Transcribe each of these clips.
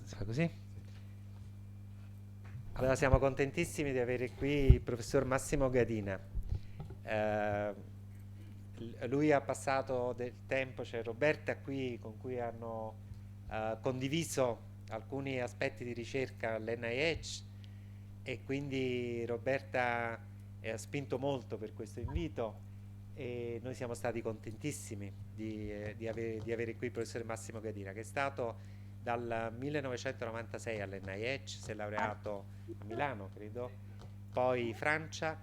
Si fa così? Allora, siamo contentissimi di avere qui il professor Massimo Gadina. Lui ha passato del tempo, c'è Roberta qui con cui hanno condiviso alcuni aspetti di ricerca all'NIH e quindi Roberta ha spinto molto per questo invito e noi siamo stati contentissimi di avere qui il professor Massimo Gadina, che è stato dal 1996 all'NIH, si è laureato a Milano, credo, poi Francia,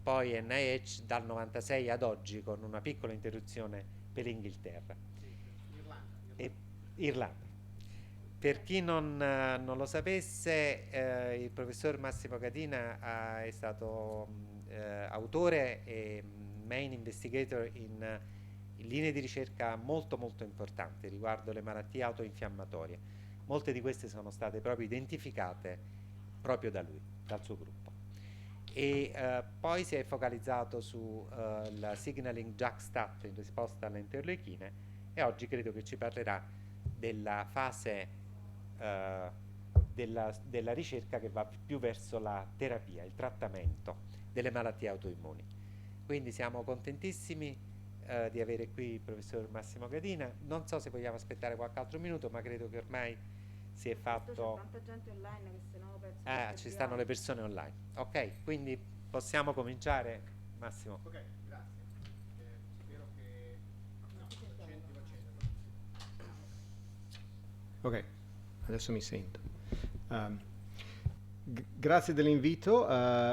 poi NIH dal 96 ad oggi con una piccola interruzione per l'Inghilterra. E Irlanda. Per chi non lo sapesse, il professor Massimo Gadina è stato autore e main investigator in linee di ricerca molto molto importanti riguardo le malattie autoinfiammatorie. Molte di queste sono state proprio identificate proprio da lui, dal suo gruppo. E poi si è focalizzato sul signaling JAK-STAT in risposta alle interleuchine e oggi credo che ci parlerà della fase della ricerca che va più verso la terapia, il trattamento delle malattie autoimmuni. Quindi siamo contentissimi di avere qui il professor Massimo Gadina. Non so se vogliamo aspettare qualche altro minuto, ma credo che ormai si è fatto... C'è tanta gente online che se no penso ci stanno le persone online. Ok, quindi possiamo cominciare, Massimo. Ok, grazie. Spero che... No, l'accento. Ok, adesso mi sento. Grazie dell'invito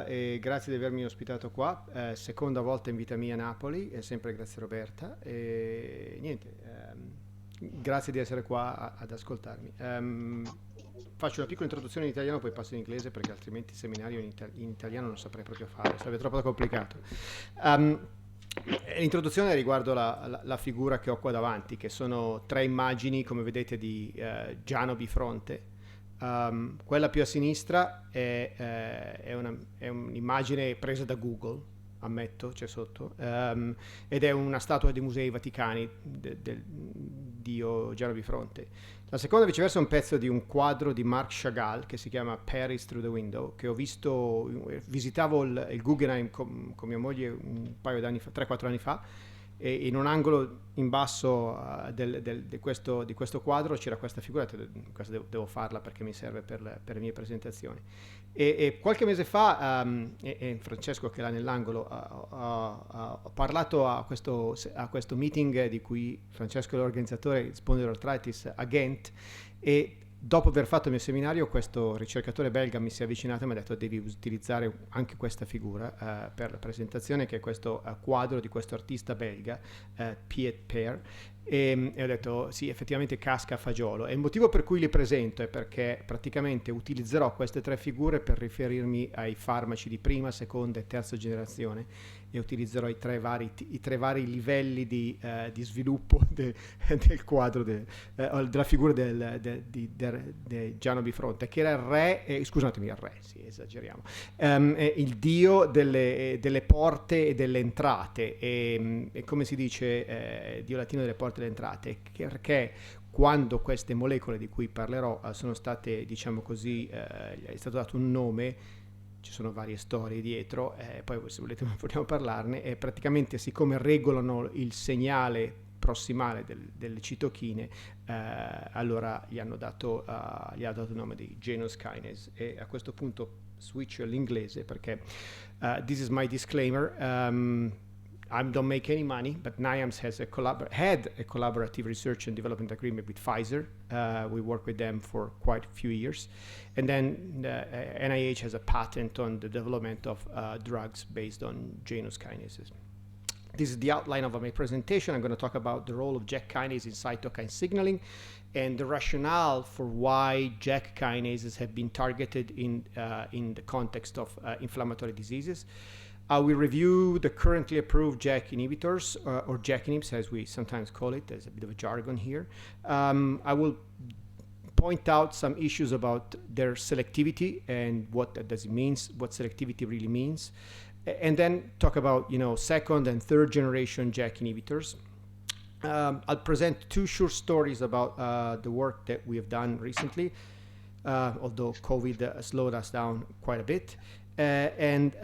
e grazie di avermi ospitato qua. Seconda volta in vita mia a Napoli, e sempre grazie Roberta. E niente, grazie di essere qua ad ascoltarmi. Faccio una piccola introduzione in italiano, poi passo in inglese perché altrimenti il seminario in italiano non saprei proprio fare, sarebbe troppo complicato. L'introduzione riguardo la figura che ho qua davanti, che sono 3 immagini, come vedete, di Giano bifronte. Quella più a sinistra è un'immagine presa da Google, ammetto, c'è sotto, ed è una statua dei Musei Vaticani del dio Giano bifronte. La seconda viceversa è un pezzo di un quadro di Marc Chagall che si chiama Paris Through the Window, che ho visto, visitavo il Guggenheim con mia moglie un paio d'anni fa, 3-4 anni fa, e in un angolo in basso di questo quadro c'era questa figura. Questa devo farla perché mi serve per le mie presentazioni. E qualche mese fa Francesco, che è là nell'angolo, ho parlato a questo meeting di cui Francesco è l'organizzatore, Spondyloarthritis a Ghent, e dopo aver fatto il mio seminario questo ricercatore belga mi si è avvicinato e mi ha detto: devi utilizzare anche questa figura per la presentazione, che è questo quadro di questo artista belga, Piet Per. E ho detto sì, effettivamente casca a fagiolo, e il motivo per cui li presento è perché praticamente utilizzerò queste 3 figure per riferirmi ai farmaci di prima, seconda e terza generazione, e utilizzerò i tre vari livelli di sviluppo del quadro della figura di Giano bifronte, che era il re, scusatemi, il re, sì, esageriamo, il dio delle porte e delle entrate, e come si dice, dio latino delle porte e delle entrate, perché quando queste molecole di cui parlerò sono state, diciamo così, è stato dato un nome. Ci sono varie storie dietro, poi se volete vogliamo parlarne, e praticamente siccome regolano il segnale prossimale delle citochine, allora gli ha dato il nome di Janus kinase. E a questo punto switch all'inglese perché this is my disclaimer. I don't make any money, but NIAMS had a collaborative research and development agreement with Pfizer. We worked with them for quite a few years. And then NIH has a patent on the development of drugs based on Janus kinases. This is the outline of my presentation. I'm going to talk about the role of JAK kinase in cytokine signaling and the rationale for why JAK kinases have been targeted in the context of inflammatory diseases. I will review the currently approved JAK inhibitors, or JAK inhibitors as we sometimes call it. There's a bit of a jargon here. I will point out some issues about their selectivity and what that does it means, what selectivity really means, and then talk about second and third generation JAK inhibitors. I'll present 2 short stories about the work that we have done recently. although COVID slowed us down quite a bit. And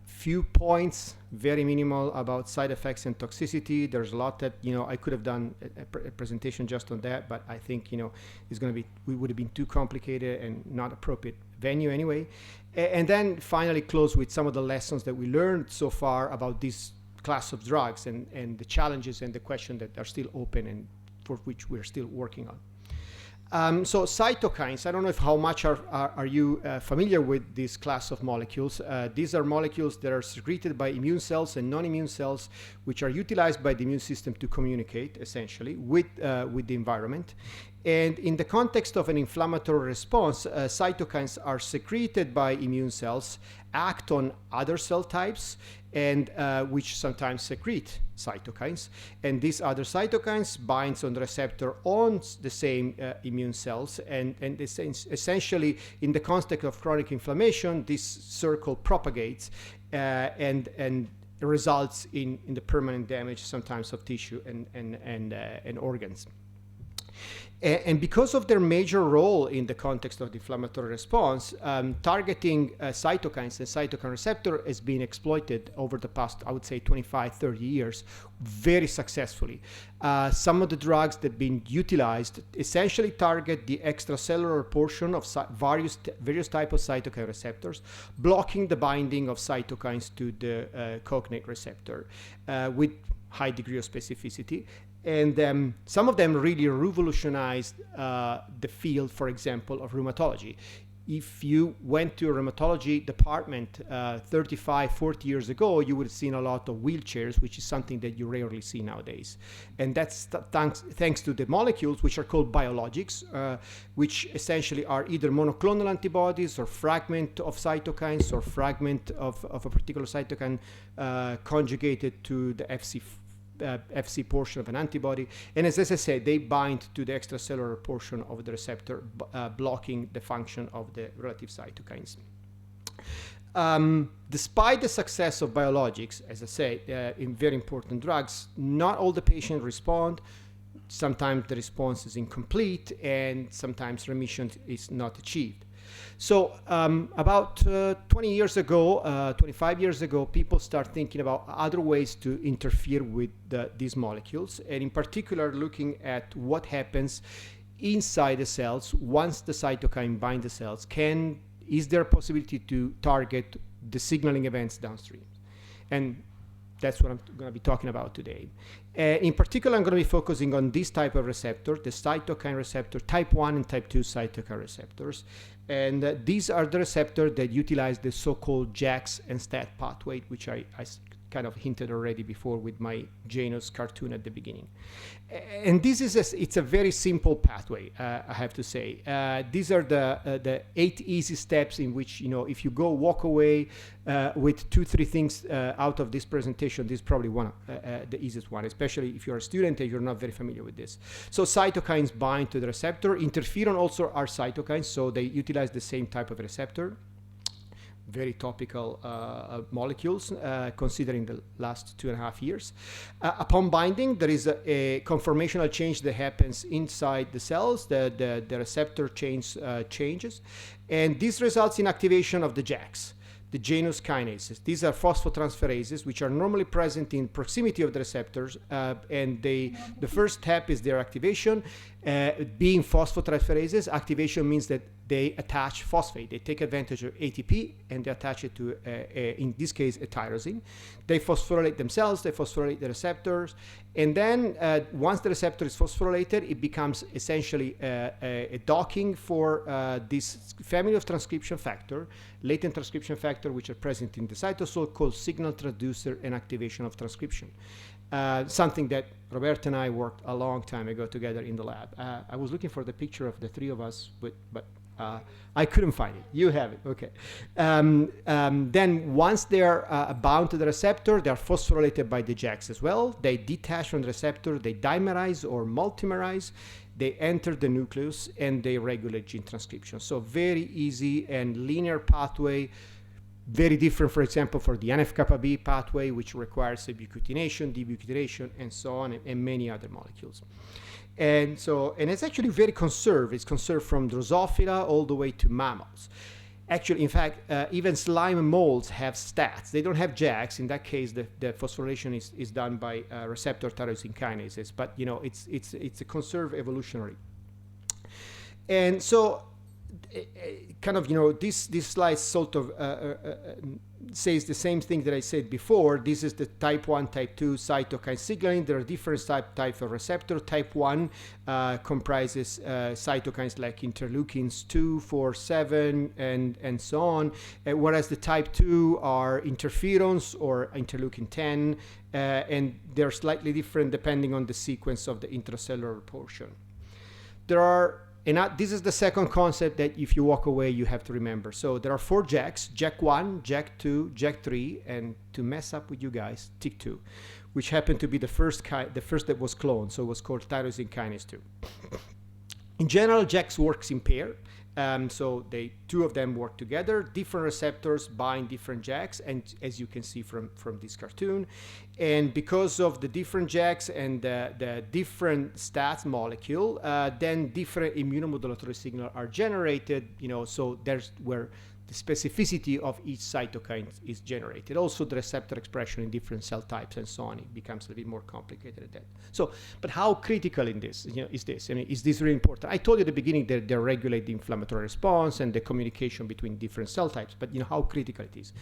few points, very minimal, about side effects and toxicity. There's a lot that, I could have done a presentation just on that, but I think, we would have been too complicated and not appropriate venue anyway. And then finally close with some of the lessons that we learned so far about this class of drugs and the challenges and the questions that are still open and for which we're still working on. So cytokines, I don't know how much are you familiar with this class of molecules. These are molecules that are secreted by immune cells and non-immune cells, which are utilized by the immune system to communicate, essentially, with the environment. And in the context of an inflammatory response, cytokines are secreted by immune cells, act on other cell types, and which sometimes secrete cytokines. And these other cytokines binds on the receptor on the same immune cells. And essentially, in the context of chronic inflammation, this circle propagates and results in the permanent damage, sometimes of tissue and organs. And because of their major role in the context of the inflammatory response, targeting cytokines and cytokine receptor has been exploited over the past, I would say, 25, 30 years very successfully. Some of the drugs that have been utilized essentially target the extracellular portion of various types of cytokine receptors, blocking the binding of cytokines to the cognate receptor with high degree of specificity. And some of them really revolutionized the field, for example, of rheumatology. If you went to a rheumatology department 35, 40 years ago, you would have seen a lot of wheelchairs, which is something that you rarely see nowadays. And that's thanks to the molecules, which are called biologics, which essentially are either monoclonal antibodies or fragment of cytokines or fragment of a particular cytokine conjugated to the FC portion of an antibody. And as I said, they bind to the extracellular portion of the receptor, blocking the function of the relative cytokines. Despite the success of biologics, as I say, in very important drugs, not all the patients respond. Sometimes the response is incomplete, and sometimes remission is not achieved. So about 20 years ago, 25 years ago, people start thinking about other ways to interfere with these molecules, and in particular looking at what happens inside the cells once the cytokine binds the cells. Is there a possibility to target the signaling events downstream? And that's what I'm going to be talking about today. In particular, I'm going to be focusing on this type of receptor, the cytokine receptor, type 1 and type 2 cytokine receptors. And these are the receptors that utilize the so-called JAKs and STAT pathway, which I kind of hinted already before with my Janus cartoon at the beginning. And this is it's a very simple pathway, I have to say. These are the 8 easy steps in which, if you walk away with 2-3 things out of this presentation, this is probably one of the easiest one, especially if you're a student and you're not very familiar with this. So cytokines bind to the receptor. Interferon also are cytokines, so they utilize the same type of receptor. Very topical molecules, considering the last 2.5 years. Upon binding, there is a conformational change that happens inside the cells. The receptor changes, and this results in activation of the JAKs, the Janus kinases. These are phosphotransferases, which are normally present in proximity of the receptors, and the first step is their activation. Being phosphotransferases, activation means that they attach phosphate. They take advantage of ATP and they attach it to, in this case, a tyrosine. They phosphorylate themselves, they phosphorylate the receptors, and then once the receptor is phosphorylated, it becomes essentially a docking for this family of transcription factor, latent transcription factor, which are present in the cytosol, called signal transducer and activation of transcription. Something that Roberto and I worked a long time ago together in the lab. I was looking for the picture of the three of us, but I couldn't find it. You have it, okay. Then once they're bound to the receptor, they're phosphorylated by the JAKs as well. They detach from the receptor, they dimerize or multimerize, they enter the nucleus, and they regulate gene transcription. So very easy and linear pathway, very different, for example, for the NF-kappa B pathway, which requires ubiquitination, debutyration, and so on, and many other molecules. And it's actually very conserved. It's conserved from Drosophila all the way to mammals. Actually, in fact, even slime molds have STATs. They don't have JAKs. In that case, the phosphorylation is done by receptor tyrosine kinases. But it's a conserved evolutionary. And so, kind of, this slide sort of says the same thing that I said before. This is the type 1, type 2 cytokine signaling. There are different types of receptor. Type 1 comprises cytokines like interleukins 2, 4, 7, and so on, whereas the type 2 are interferons or interleukin 10, and they're slightly different depending on the sequence of the intracellular portion. This is the second concept that if you walk away, you have to remember. So there are 4 JAKs, JAK1, JAK2, JAK3, and to mess up with you guys, TYK2, which happened to be the first that was cloned, so it was called tyrosine kinase 2. In general, JAKs works in pair. So two of them work together. Different receptors bind different JAKs, and as you can see from this cartoon, and because of the different JAKs and the different STAT molecule, then different immunomodulatory signals are generated. So there's where the specificity of each cytokine is generated. Also, the receptor expression in different cell types and so on. It becomes a little bit more complicated at that. So, but how critical in this is this? I mean, is this really important? I told you at the beginning that they regulate the inflammatory response and the communication between different cell types, but how critical it is.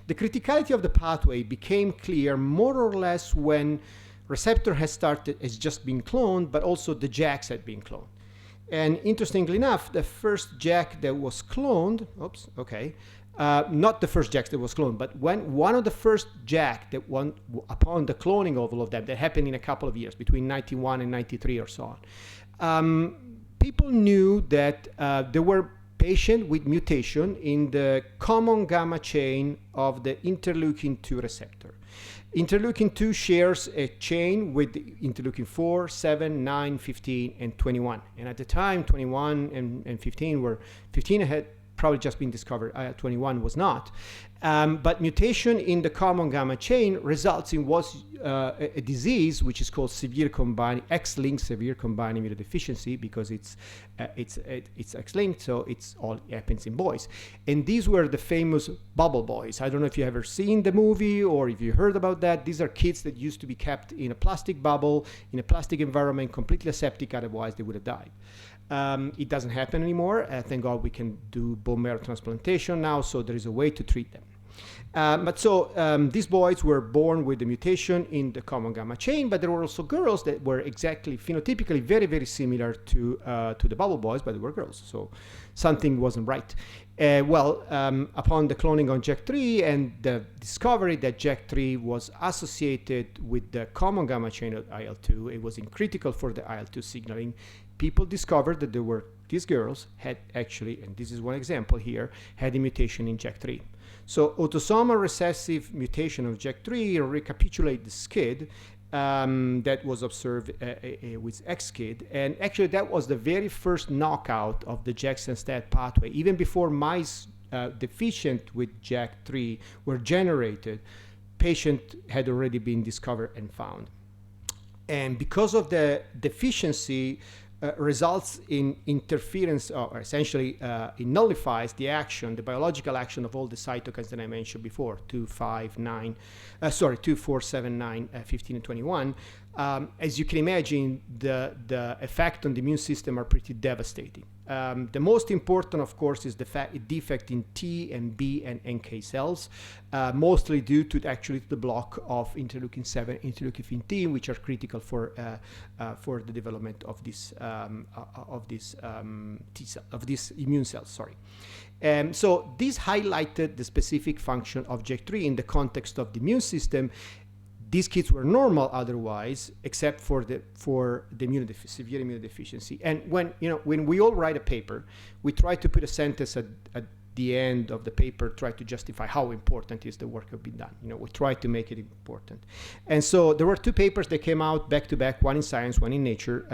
The criticality of the pathway became clear more or less when receptor has just been cloned, but also the JAKs had been cloned. And interestingly enough, the first JAK that was cloned, not the first JAK that was cloned, but when one of the first JAK upon the cloning of all of them, that happened in a couple of years, between 91 and 93 or so on, people knew that there were patients with mutation in the common gamma chain of the interleukin 2 receptor. Interleukin 2 shares a chain with interleukin 4, 7, 9, 15, and 21. And at the time, 21 and 15 had probably just been discovered. 21 was not. But mutation in the common gamma chain results in a disease which is called X-linked severe combined immunodeficiency, because it's X-linked, so it's all happens in boys. And these were the famous bubble boys. I don't know if you've ever seen the movie or if you heard about that. These are kids that used to be kept in a plastic bubble, in a plastic environment, completely aseptic, otherwise they would have died. It doesn't happen anymore. Thank God we can do bone marrow transplantation now, so there is a way to treat them. These boys were born with the mutation in the common gamma chain, but there were also girls that were exactly phenotypically very, very similar to the bubble boys, but they were girls. So something wasn't right. Upon the cloning on JAK3 and the discovery that JAK3 was associated with the common gamma chain of IL-2, it was critical for the IL-2 signaling. People discovered that these girls had actually, and this is one example here, had a mutation in JAK3. So autosomal recessive mutation of JAK3 recapitulate the SCID that was observed with XKID. And actually that was the very first knockout of the JAK and STAT pathway. Even before mice deficient with JAK3 were generated, patient had already been discovered and found. And because of the deficiency, results in interference, or essentially it nullifies the biological action of all the cytokines that I mentioned before, 2, 4, 7, 9, 15, and 21. As you can imagine, the effect on the immune system are pretty devastating. The most important, of course, is the defect in T and B and NK cells, mostly due to the block of interleukin 7, interleukin 15, which are critical for the development of these immune cells. So this highlighted the specific function of JAK3 in the context of the immune system. These kids were normal otherwise, except for the severe immunodeficiency. And when we all write a paper, we try to put a sentence at the end of the paper, try to justify how important is the work that has been done. We try to make it important. And so there were 2 papers that came out back to back, one in Science, one in Nature,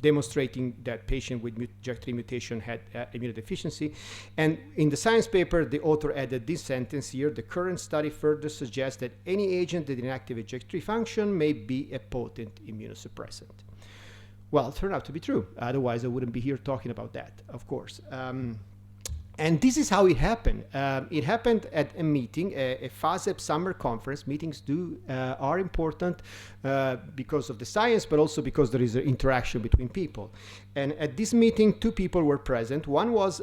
demonstrating that patient with JAK3 mutation had immunodeficiency. And in the science paper, the author added this sentence here: the current study further suggests that any agent that inactivates JAK3 function may be a potent immunosuppressant. Well, it turned out to be true. Otherwise, I wouldn't be here talking about that, of course. And this is how it happened. It happened at a meeting, a FASEP summer conference. Meetings are important because of the science, but also because there is an interaction between people. And at this meeting, 2 people were present. One was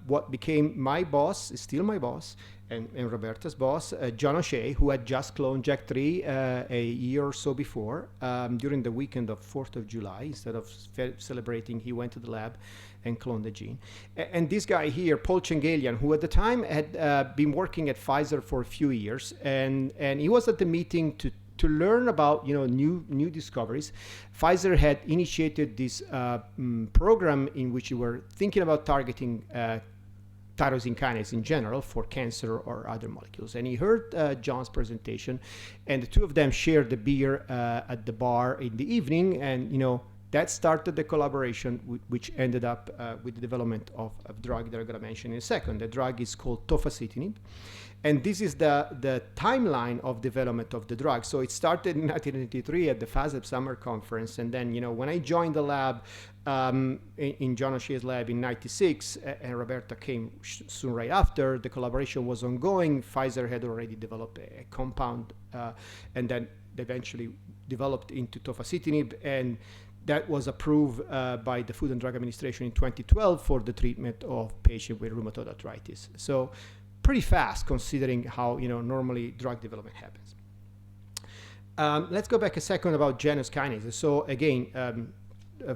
what became my boss, still my boss, and Roberta's boss, John O'Shea, who had just cloned JAK3 a year or so before, during the weekend of 4th of July. Instead of celebrating, he went to the lab and cloned the gene. And this guy here, Paul Chengelian, who at the time had been working at Pfizer for a few years, and he was at the meeting to learn about new discoveries. Pfizer had initiated this program in which you were thinking about targeting tyrosine kinase in general for cancer or other molecules. And he heard John's presentation, and the 2 of them shared the beer at the bar in the evening, and that started the collaboration, which ended up with the development of a drug that I'm going to mention in a second. The drug is called tofacitinib. And this is the timeline of development of the drug. So it started in 1993 at the FASEP summer conference. And then, when I joined the lab, in John O'Shea's lab in 96, and Roberta came soon right after, the collaboration was ongoing. Pfizer had already developed a compound, and then eventually developed into tofacitinib. And that was approved by the Food and Drug Administration in 2012 for the treatment of patients with rheumatoid arthritis. So pretty fast considering how normally drug development happens. Let's go back a second about Janus kinase. So again,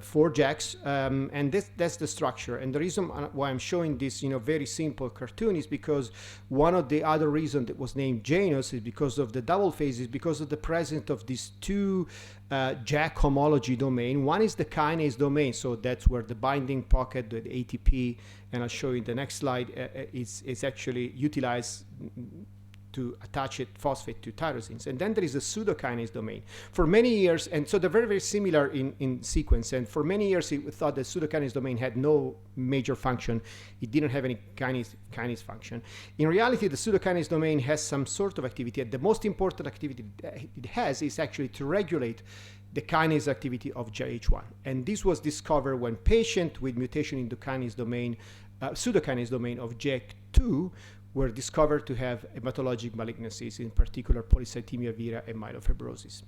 4 JAKs, and that's the structure. And the reason why I'm showing this, very simple cartoon is because one of the other reasons that was named Janus is because of the double phases, because of the presence of these 2 JAK homology domain. One is the kinase domain, so that's where the binding pocket, the ATP, and I'll show you in the next slide, is actually utilized to attach it phosphate to tyrosines. And then there is a pseudokinase domain. For many years, and so they're very, very similar in sequence, and for many years it thought the pseudokinase domain had no major function. It didn't have any kinase function. In reality, the pseudokinase domain has some sort of activity, and the most important activity it has is actually to regulate the kinase activity of JH1. And this was discovered when patients with mutation in the kinase domain, pseudokinase domain of JAK2 were discovered to have hematologic malignancies, in particular polycythemia vera and myelofibrosis.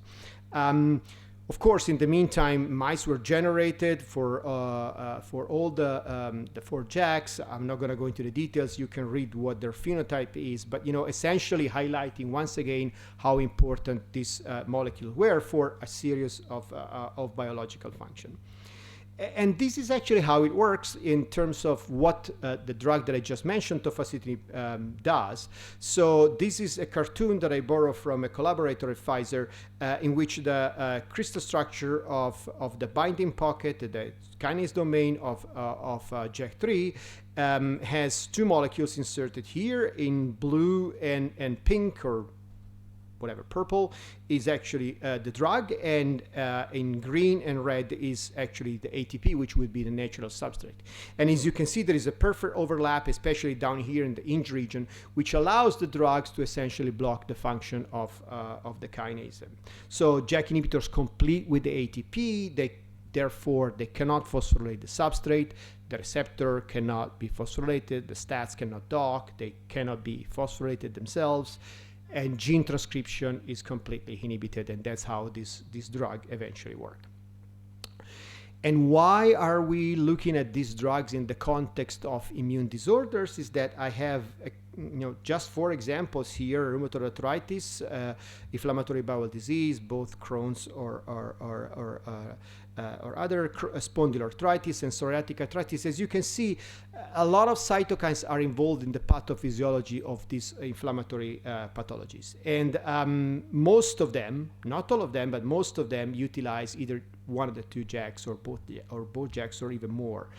Of course, in the meantime, mice were generated for all the 4 JAKs. I'm not going to go into the details. You can read what their phenotype is, but essentially highlighting once again how important these molecules were for a series of biological function. And this is actually how it works in terms of what the drug that I just mentioned, tofacitinib, does. So this is a cartoon that I borrowed from a collaborator at Pfizer, in which the crystal structure of the binding pocket, the kinase domain of JAK3, has 2 molecules inserted here in blue and pink, or whatever, purple is actually the drug, and in green and red is actually the ATP, which would be the natural substrate. And as you can see, there is a perfect overlap, especially down here in the hinge region, which allows the drugs to essentially block the function of the kinase. So JAK inhibitors complete with the ATP, therefore they cannot phosphorylate the substrate, the receptor cannot be phosphorylated, the STATs cannot dock, they cannot be phosphorylated themselves, and gene transcription is completely inhibited, and that's how this drug eventually worked. And why are we looking at these drugs in the context of immune disorders is that I have just 4 examples here: rheumatoid arthritis, inflammatory bowel disease, both Crohn's or other spondyloarthritis and psoriatic arthritis. As you can see, a lot of cytokines are involved in the pathophysiology of these inflammatory pathologies. And most of them, not all of them, but most of them utilize either one of the 2 JAKs or both JAKs or even more.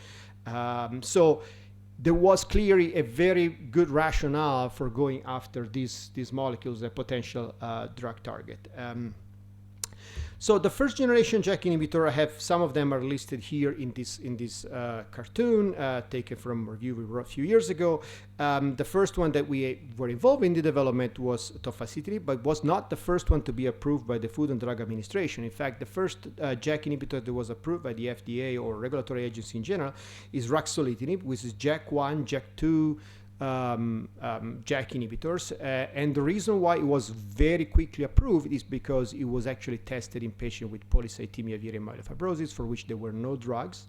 So there was clearly a very good rationale for going after these molecules, a potential drug target. So the first generation JAK inhibitor, I have some of them are listed here in this cartoon taken from a review we wrote a few years ago. The first one that we were involved in the development was tofacitinib, but was not the first one to be approved by the Food and Drug Administration. In fact, the first JAK inhibitor that was approved by the FDA or regulatory agency in general is ruxolitinib, which is JAK1, JAK2, JAK inhibitors, and the reason why it was very quickly approved is because it was actually tested in patients with polycythemia vera and myelofibrosis, for which there were no drugs.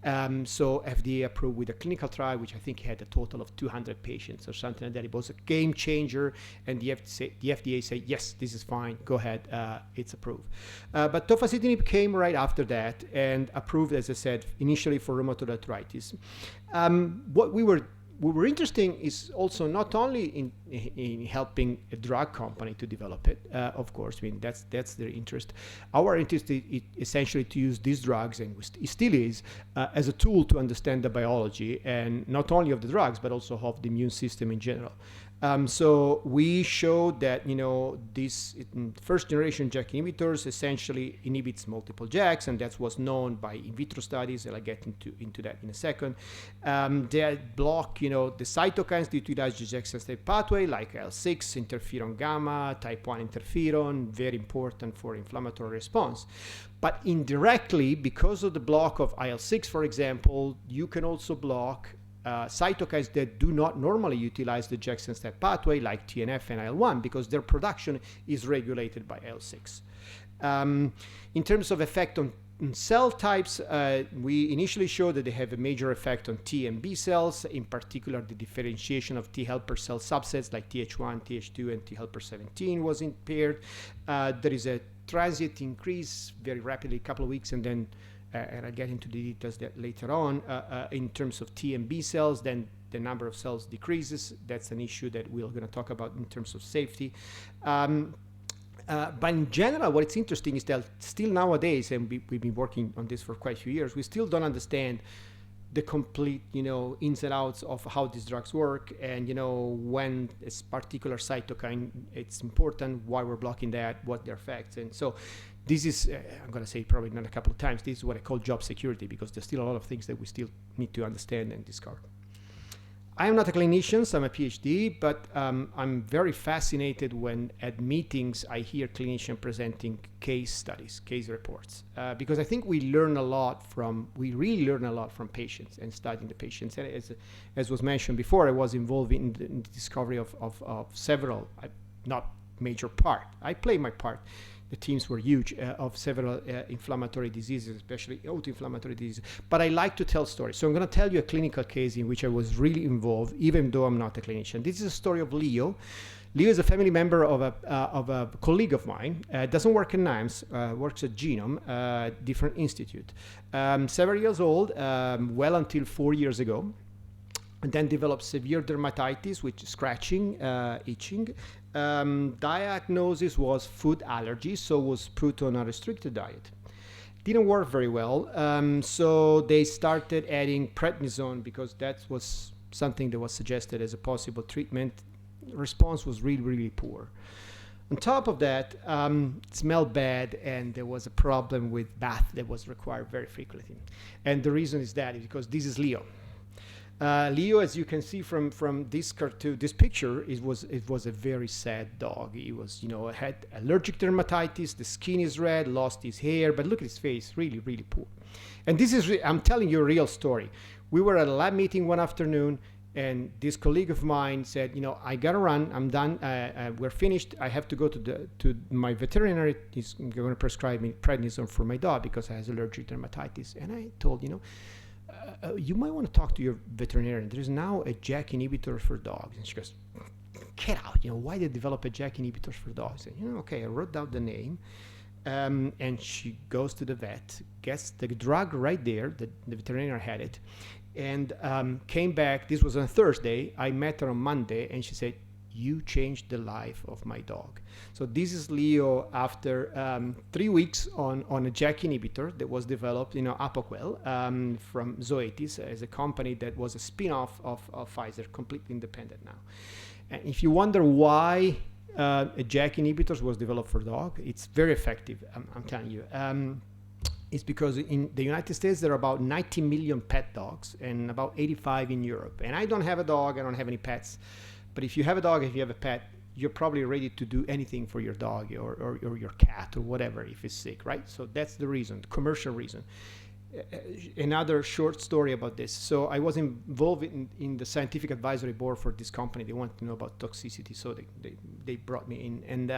So FDA approved with a clinical trial, which I think had a total of 200 patients or something like that. It was a game changer, and the FDA said, yes, this is fine, go ahead, it's approved. But tofacitinib came right after that and approved, as I said, initially for rheumatoid arthritis. What we were interesting is also not only in helping a drug company to develop it, of course, I mean, that's their interest. Our interest is essentially to use these drugs, and it still is, as a tool to understand the biology, and not only of the drugs, but also of the immune system in general. So we showed that, this first generation JAK inhibitors essentially inhibits multiple JAKs, and that was known by in vitro studies, and I'll get into that in a second. They block, the cytokines that utilize the JAK-sensitive pathway, like IL-6, interferon gamma, type 1 interferon, very important for inflammatory response. But indirectly, because of the block of IL-6, for example, you can also block cytokines that do not normally utilize the JAK-sensitive pathway, like TNF and IL-1, because their production is regulated by IL-6. In terms of effect on cell types, we initially showed that they have a major effect on T and B cells, in particular the differentiation of T helper cell subsets like Th1, Th2, and T helper 17 was impaired. There is a transient increase very rapidly, a couple of weeks, and then and I'll get into the details that later on, in terms of T and B cells, then the number of cells decreases. That's an issue that we're going to talk about in terms of safety. But in general, what's interesting is that still nowadays, and we've been working on this for quite a few years, we still don't understand the complete, ins and outs of how these drugs work, and, when this particular cytokine, it's important, why we're blocking that, what their effects. And so this is, I'm going to say probably not a couple of times, this is what I call job security, because there's still a lot of things that we still need to understand and discover. I am not a clinician, so I'm a PhD, but I'm very fascinated when at meetings I hear clinicians presenting case studies, case reports, because I think we really learn a lot from patients and studying the patients. And as was mentioned before, I was involved in the discovery of several, not major part. I play my part. The teams were huge of several inflammatory diseases, especially autoinflammatory diseases. But I like to tell stories. So I'm going to tell you a clinical case in which I was really involved, even though I'm not a clinician. This is a story of Leo. Leo is a family member of a colleague of mine. Doesn't work in NIMS, works at Genome, different institute. 7 years old, well until 4 years ago. And then developed severe dermatitis, which is scratching, itching. Diagnosis was food allergy, so was put on a restricted diet. Didn't work very well, so they started adding prednisone because that was something that was suggested as a possible treatment. Response was really, really poor. On top of that, it smelled bad, and there was a problem with bath that was required very frequently. And the reason is because this is Leo. Leo, as you can see from this cartoon, this picture, it was a very sad dog. He was, had allergic dermatitis. The skin is red, lost his hair, but look at his face, really, really poor. And this is, I'm telling you a real story. We were at a lab meeting one afternoon, and this colleague of mine said, I gotta run. I'm done. We're finished. I have to go to my veterinarian. He's going to prescribe me prednisone for my dog because I has allergic dermatitis. And I told, you might want to talk to your veterinarian. There is now a JAK inhibitor for dogs. And she goes, get out. Why they develop a JAK inhibitor for dogs? And, okay, I wrote down the name. And she goes to the vet, gets the drug right there. The veterinarian had it. And came back. This was on Thursday. I met her on Monday. And she said, you changed the life of my dog. So this is Leo after 3 weeks on a JAK inhibitor that was developed, Apoquel, from Zoetis, as a company that was a spin-off of Pfizer, completely independent now. And if you wonder why JAK inhibitors was developed for dog. It's very effective, I'm telling you. It's because in the United States, there are about 90 million pet dogs and about 85 in Europe. And I don't have a dog, I don't have any pets. But if you have a dog, if you have a pet, you're probably ready to do anything for your dog or your cat or whatever if it's sick, right? So that's the reason, the commercial reason. Another short story about this. So I was involved in the scientific advisory board for this company. They wanted to know about toxicity, so they brought me in.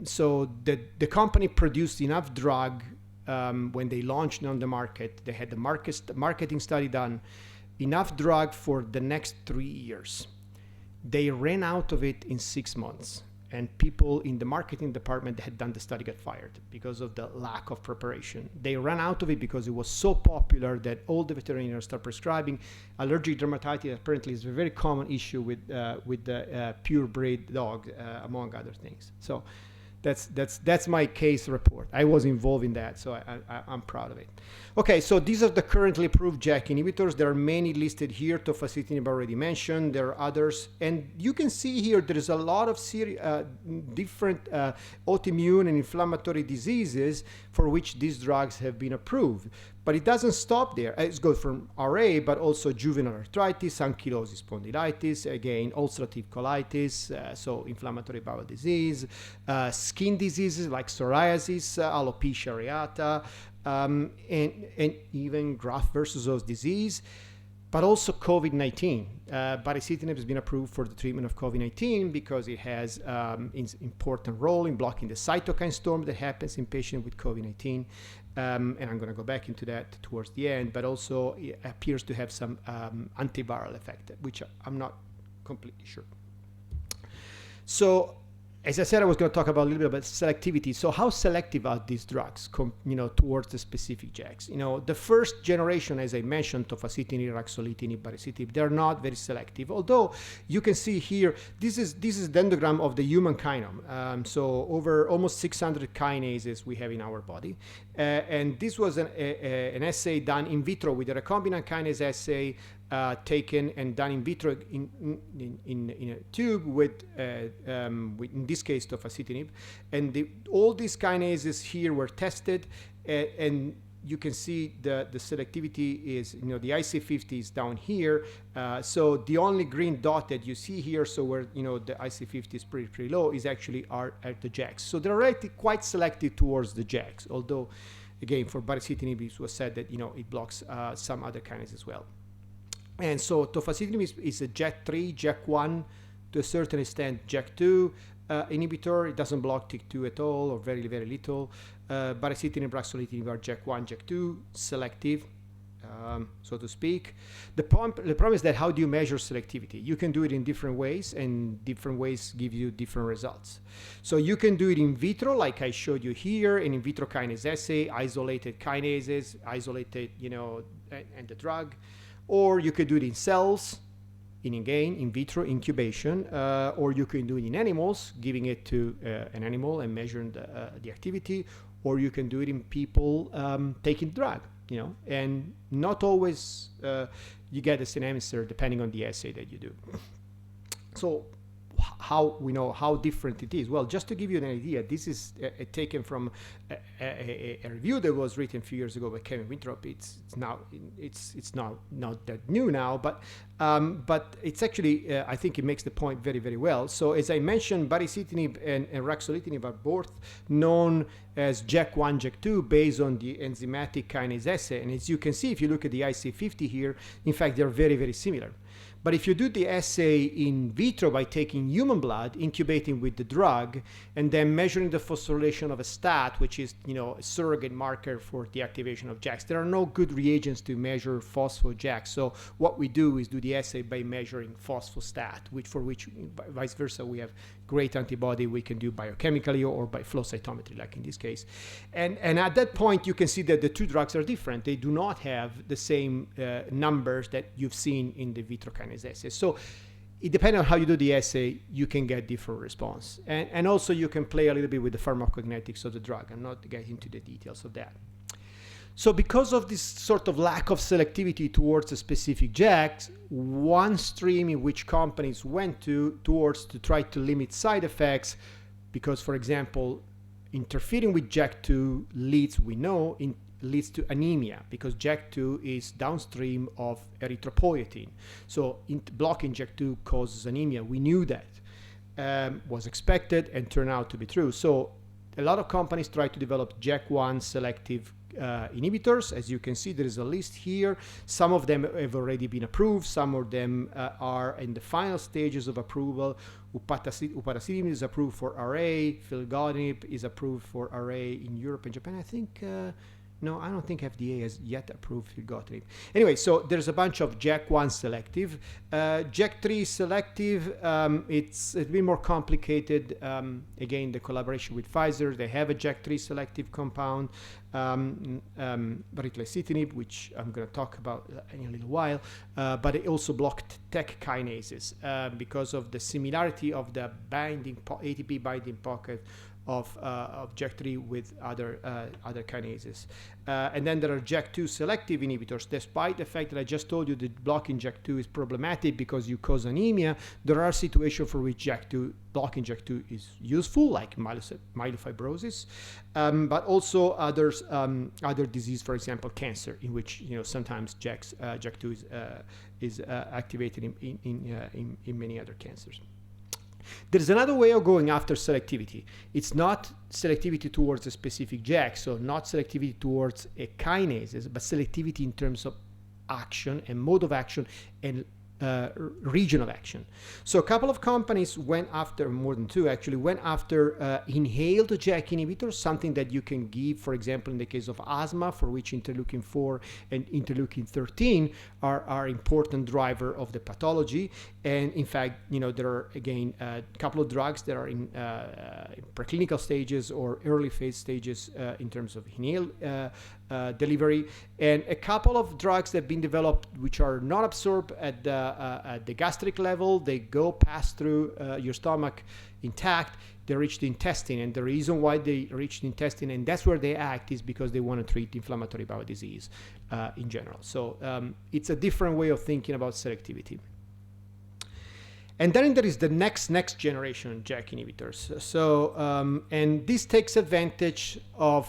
So the company produced enough drug when they launched on the market. They had the marketing study done, enough drug for the next 3 years. They ran out of it in 6 months, and people in the marketing department that had done the study got fired because of the lack of preparation. They ran out of it because it was so popular that all the veterinarians started prescribing. Allergic dermatitis apparently is a very common issue with the purebred dog, among other things. So that's my case report. I was involved in that, so I'm proud of it. Okay, so these are the currently approved JAK inhibitors. There are many listed here. Tofacitinib already mentioned. There are others, and you can see here there is a lot of different autoimmune and inflammatory diseases for which these drugs have been approved. But it doesn't stop there. It goes from RA, but also juvenile arthritis, ankylosing spondylitis, again, ulcerative colitis, so inflammatory bowel disease, skin diseases like psoriasis, alopecia areata, and even graft versus host disease, but also COVID-19. Baricitinib has been approved for the treatment of COVID-19 because it has an important role in blocking the cytokine storm that happens in patients with COVID-19. And I'm going to go back into that towards the end, but also it appears to have some antiviral effect, which I'm not completely sure. So, as I said, I was going to talk about a little bit about selectivity. So how selective are these drugs, towards the specific JAKs? The first generation, as I mentioned, tofacitinib, ruxolitinib, baricitinib, they're not very selective. Although you can see here, this is dendrogram of the human kinome. So over almost 600 kinases we have in our body. And this was an assay done in vitro with a recombinant kinase assay, taken and done in vitro in a tube with in this case tofacitinib, and all these kinases here were tested, and you can see the selectivity is, the IC50 is down here, so the only green dot that you see here, so where the IC50 is pretty low, is actually at the JAKs. So they're already quite selective towards the JAKs, although again for baricitinib it was said that it blocks some other kinases as well. And so tofacitinib is a JAK3, JAK1, to a certain extent JAK2 inhibitor. It doesn't block TYK2 at all, or very, very little. Baricitinib and ruxolitinib are JAK1, JAK2, selective, so to speak. The problem is that how do you measure selectivity? You can do it in different ways, and different ways give you different results. So you can do it in vitro, like I showed you here, an in vitro kinase assay, isolated kinases, isolated, and the drug. Or you could do it in cells, in vitro incubation, or you can do it in animals, giving it to an animal and measuring the activity, or you can do it in people taking drug, and not always you get the same answer depending on the assay that you do. So how we know how different it is? Well, just to give you an idea, this is taken from a review that was written a few years ago by Kevin Winthrop. It's not that new now, but it's actually I think it makes the point very, very well. So as I mentioned, baricitinib and ruxolitinib are both known as JAK1, JAK2 based on the enzymatic kinase assay, and as you can see, if you look at the IC50 here, in fact they're very, very similar. But if you do the assay in vitro by taking human blood, incubating with the drug, and then measuring the phosphorylation of a STAT, which is a surrogate marker for the activation of JAKs, there are no good reagents to measure phospho-JAK. So what we do is do the assay by measuring phosphostat, for which vice versa we have great antibody we can do biochemically or by flow cytometry, like in this case. And at that point, you can see that the two drugs are different. They do not have the same numbers that you've seen in the vitro kinase assay. So it depends on how you do the assay, you can get different response. And also you can play a little bit with the pharmacokinetics of the drug. I'm not getting into the details of that. So because of this sort of lack of selectivity towards a specific JAKs, one stream in which companies went towards to try to limit side effects, because, for example, interfering with JAK2 leads to anemia, because JAK2 is downstream of erythropoietin. So blocking JAK2 causes anemia. We knew that. Was expected and turned out to be true. So a lot of companies try to develop JAK1 selective inhibitors. As you can see, there is a list here. Some of them have already been approved. Some of them are in the final stages of approval. Upadacitinib is approved for RA. Filgotinib is approved for RA in Europe and Japan. I think, no, I don't think FDA has yet approved filgotinib. Anyway, so there's a bunch of JAK1 selective. JAK3 selective, it's a bit more complicated. Again, the collaboration with Pfizer, they have a JAK3 selective compound, baricitinib, which I'm going to talk about in a little while, but it also blocked TEC kinases because of the similarity of the ATP binding pocket of JAK3 with other kinases. And then there are JAK2 selective inhibitors. Despite the fact that I just told you that blocking JAK2 is problematic because you cause anemia, there are situations for which blocking JAK2 is useful, like myelofibrosis, but also other disease, for example, cancer, in which sometimes JAK2 is activated in many other cancers. There's another way of going after selectivity. It's not selectivity towards a specific JAK, so not selectivity towards a kinases, but selectivity in terms of action and mode of action and region of action. So a couple of companies went after, more than two actually, went after inhaled JAK inhibitors, something that you can give, for example, in the case of asthma, for which interleukin-4 and interleukin-13 are important driver of the pathology. And in fact, there are, again, a couple of drugs that are in preclinical stages or early phase stages in terms of inhaled delivery, and a couple of drugs that have been developed which are not absorbed at the gastric level. They go pass through your stomach intact. They reach the intestine, and the reason why they reach the intestine and that's where they act is because they want to treat inflammatory bowel disease in general. So it's a different way of thinking about selectivity. And then there is the next generation JAK inhibitors. So, and this takes advantage of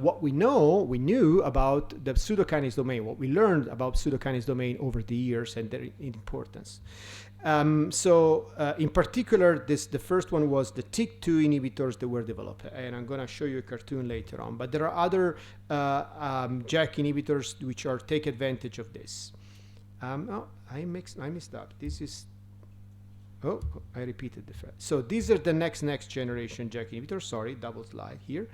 what we knew about the pseudokinase domain, what we learned about pseudokinase domain over the years and their importance. In particular, the first one was the TYK2 inhibitors that were developed, and I'm going to show you a cartoon later on. But there are other JAK inhibitors which take advantage of this. I messed up. This is. Oh, I repeated the fact. So these are the next generation JAK inhibitors. Sorry, double slide here.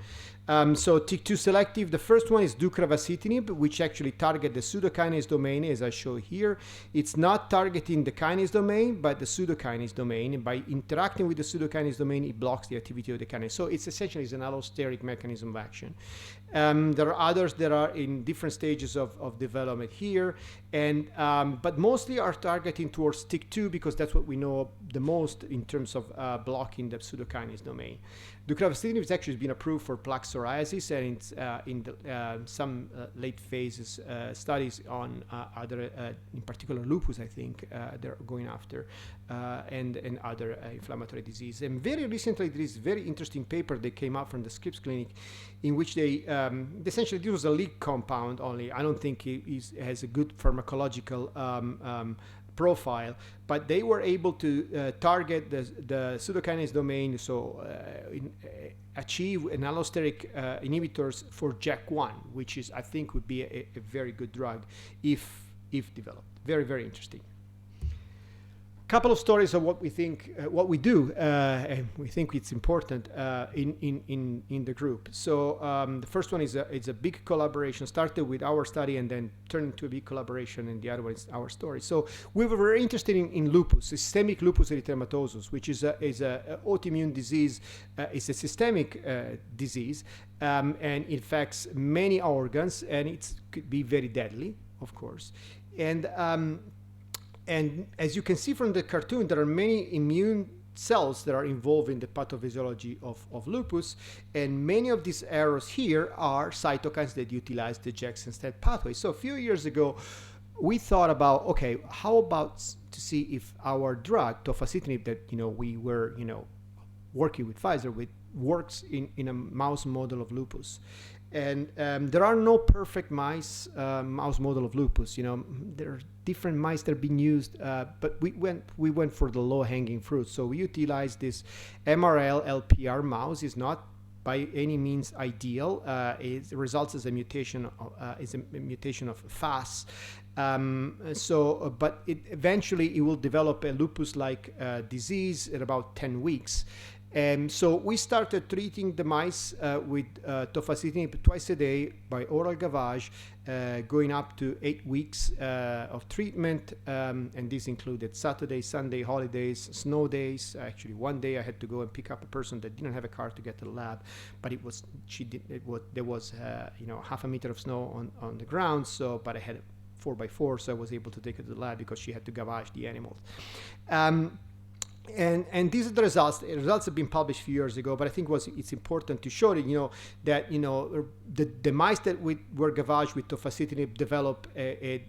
So TYK2 selective. The first one is deucravacitinib, which actually target the pseudokinase domain, as I show here. It's not targeting the kinase domain, but the pseudokinase domain. And by interacting with the pseudokinase domain, it blocks the activity of the kinase. So it's essentially an allosteric mechanism of action. There are others that are in different stages of development here, and but mostly are targeting towards TYK2 because that's what we know the most in terms of blocking the pseudokinase domain. Deucravacitinib has actually been approved for plaque psoriasis, and it's in some late phases studies on other, in particular lupus, I think they're going after, and other inflammatory disease. And very recently, there is a very interesting paper that came out from the Scripps Clinic, in which they essentially this was a lead compound only. I don't think it has a good pharmacological profile, but they were able to target the pseudokinase domain, so achieve an allosteric inhibitors for JAK1, which is, I think, would be a very good drug if developed. Very, very interesting. Couple of stories of what we think, what we do, and we think it's important in the group. So the first one is it's a big collaboration. Started with our study and then turned into a big collaboration, and the other one is our story. So we were very interested in lupus, systemic lupus erythematosus, which is a autoimmune disease. It's a systemic disease, and it affects many organs, and it could be very deadly, of course. And as you can see from the cartoon, there are many immune cells that are involved in the pathophysiology of lupus. And many of these errors here are cytokines that utilize the JAK-STAT pathway. So a few years ago, we thought about, okay, how about to see if our drug, tofacitinib, that we were working with Pfizer with, works in a mouse model of lupus. And there are no perfect mouse model of lupus. There are different mice that are being used, but we went for the low-hanging fruit. So we utilized this MRL LPR mouse. Is not by any means ideal. It results as a mutation of FAS. But eventually it will develop a lupus-like disease at about 10 weeks. So we started treating the mice with tofacitinib twice a day by oral gavage, going up to 8 weeks of treatment. And this included Saturday, Sunday, holidays, snow days. Actually, one day I had to go and pick up a person that didn't have a car to get to the lab, but there was half a meter of snow on the ground. But I had a 4x4, so I was able to take it to the lab because she had to gavage the animals. And these are the results. The results have been published a few years ago, but I think it's important to show that the mice that were gavaged with tofacitinib develop a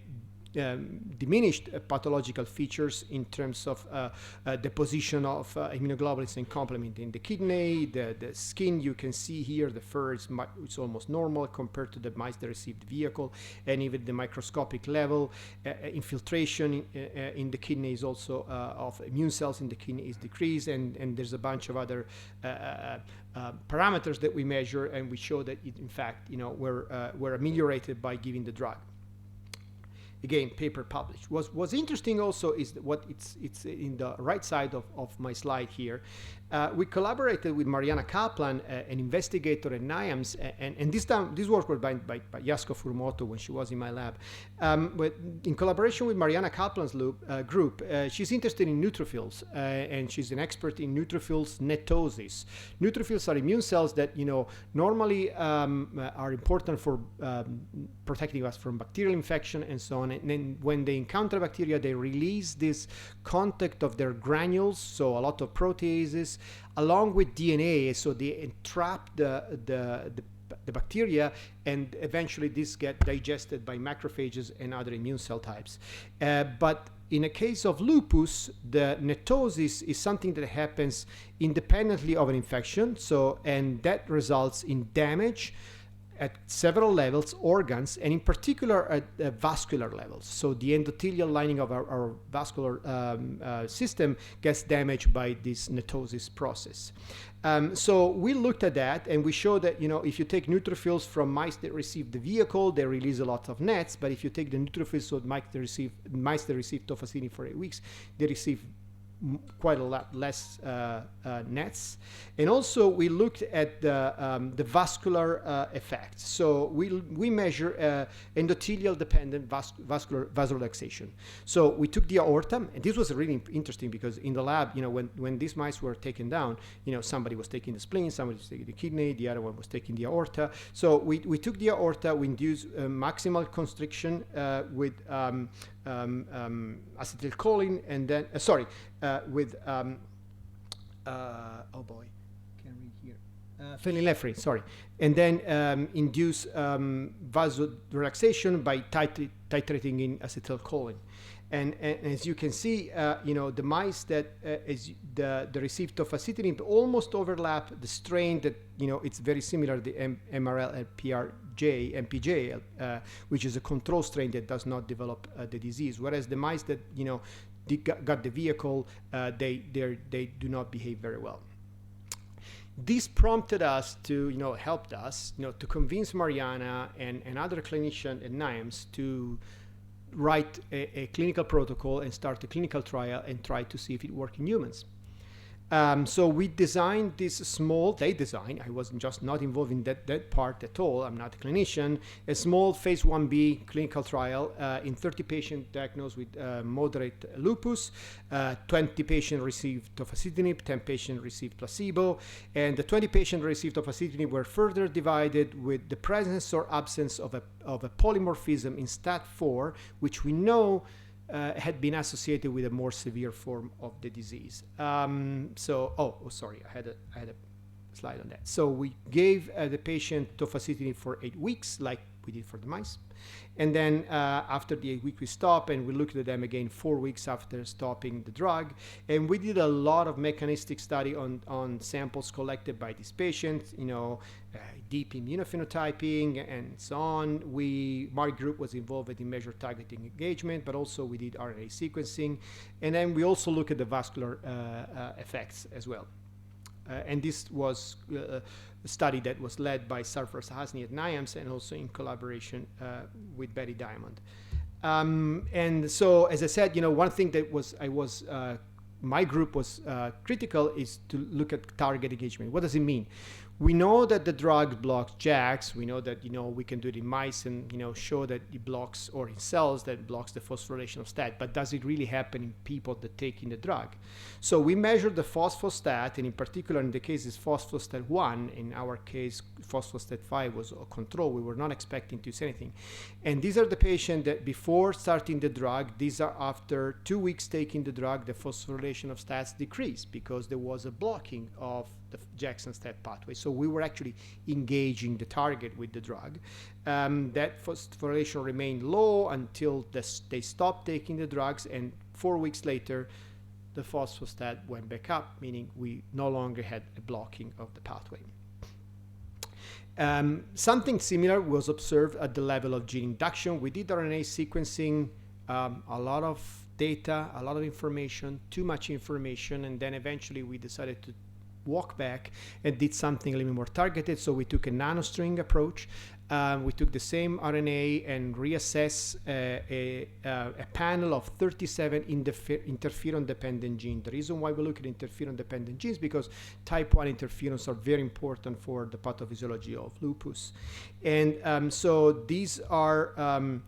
diminished pathological features in terms of deposition of immunoglobulins and complement in the kidney, the skin. You can see here the fur is it's almost normal compared to the mice that received the vehicle, and even the microscopic level infiltration in the kidney is also of immune cells in the kidney is decreased, and there's a bunch of other parameters that we measure, and we show that it, in fact, were ameliorated by giving the drug. Again, paper published. What's interesting also is what it's in the right side of my slide here. We collaborated with Mariana Kaplan, an investigator at NIAMS, and this work was by Yasko Furumoto when she was in my lab. But in collaboration with Mariana Kaplan's group, she's interested in neutrophils, and she's an expert in neutrophils netosis. Neutrophils are immune cells that normally are important for protecting us from bacterial infection and so on. And then when they encounter bacteria, they release this contact of their granules, so a lot of proteases, along with DNA, so they entrap the bacteria, and eventually this get digested by macrophages and other immune cell types. But in a case of lupus, the netosis is something that happens independently of an infection, and that results in damage at several levels, organs, and in particular at vascular levels. So the endothelial lining of our vascular system gets damaged by this netosis process. So we looked at that, and we showed that if you take neutrophils from mice that receive the vehicle, they release a lot of nets. But if you take the neutrophils of mice that receive tofacitinib for 8 weeks, they receive quite a lot less nets. And also we looked at the vascular effects. So we measure endothelial dependent vascular vasodilation. So we took the aorta, and this was really interesting because in the lab, when these mice were taken down, somebody was taking the spleen, somebody was taking the kidney, the other one was taking the aorta. So we took the aorta, we induced maximal constriction with acetylcholine, and then with phenylephrine, sorry, and then induce vasodilation by titrating in acetylcholine. And as you can see, the mice that the received tofacitinib almost overlap the strain that it's very similar to the MRL MPJ, which is a control strain that does not develop the disease. Whereas the mice that got the vehicle, they do not behave very well. This prompted us to helped us to convince Mariana and other clinicians at NIAMS to write a clinical protocol and start a clinical trial and try to see if it worked in humans. So we designed this small, I wasn't just not involved in that part at all, I'm not a clinician, a small phase 1b clinical trial in 30 patients diagnosed with moderate lupus. 20 patients received tofacitinib, 10 patients received placebo, and the 20 patients received tofacitinib were further divided with the presence or absence of a polymorphism in STAT4, which we know had been associated with a more severe form of the disease. Sorry, I had a slide on that. So we gave the patient tofacitinib for 8 weeks, like we did for the mice. And then after the 8 weeks, we stop and we looked at them again 4 weeks after stopping the drug. And we did a lot of mechanistic study on samples collected by these patients, deep immunophenotyping and so on. My group was involved in measured targeting engagement, but also we did RNA sequencing. And then we also look at the vascular effects as well. And this was a study that was led by Sarfraz Hasni at NIAMS and also in collaboration with Betty Diamond. And so, as I said, one thing that my group was critical is to look at target engagement. What does it mean? We know that the drug blocks JAKs. We know that, we can do it in mice and, show that it blocks, or in cells that blocks the phosphorylation of STAT. But does it really happen in people that take in the drug? So we measured the phosphostat, and in particular, in the case is phosphostat 1. In our case, phosphostat 5 was a control. We were not expecting to see anything. And these are the patients that before starting the drug, these are after 2 weeks taking the drug, the phosphorylation of STATs decreased because there was a blocking of the JAKs and STAT pathway. So we were actually engaging the target with the drug. That phosphorylation remained low until they stopped taking the drugs, and 4 weeks later, the phosphostat went back up, meaning we no longer had a blocking of the pathway. Something similar was observed at the level of gene induction. We did RNA sequencing, a lot of data, a lot of information, too much information, and then eventually we decided to walk back and did something a little more targeted. So we took a nanostring approach. We took the same RNA and reassessed a panel of 37 interferon-dependent genes. The reason why we look at interferon-dependent genes because type 1 interferons are very important for the pathophysiology of lupus. And so these are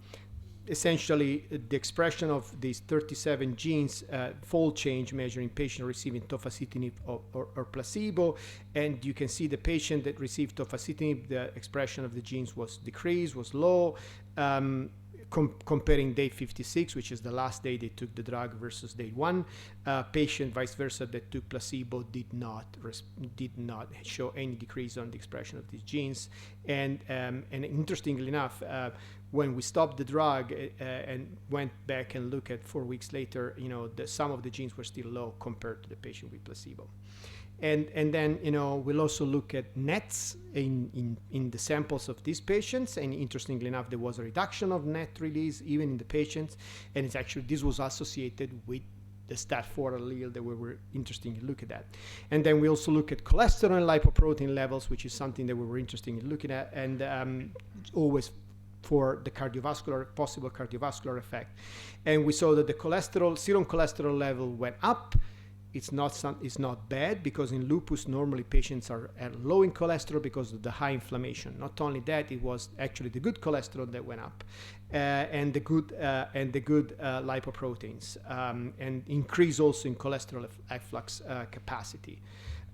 essentially the expression of these 37 genes, fold change measuring patient receiving tofacitinib or placebo. And you can see the patient that received tofacitinib, the expression of the genes was decreased, was low. Comparing day 56, which is the last day they took the drug, versus day 1. Patient, vice versa, that took placebo did not show any decrease on the expression of these genes. And interestingly enough, when we stopped the drug and went back and looked at 4 weeks later, some of the genes were still low compared to the patient with placebo. And then, we'll also look at NETs in the samples of these patients. And interestingly enough, there was a reduction of NET release even in the patients. And it's actually, this was associated with the STAT4 allele that we were interested in looking at. And then we also look at cholesterol and lipoprotein levels, which is something that we were interested in looking at. And always for the possible cardiovascular effect. And we saw that the serum cholesterol level went up. It's not bad, because in lupus normally patients are low in cholesterol because of the high inflammation. Not only that, it was actually the good cholesterol that went up, and the good lipoproteins, and increase also in cholesterol efflux capacity.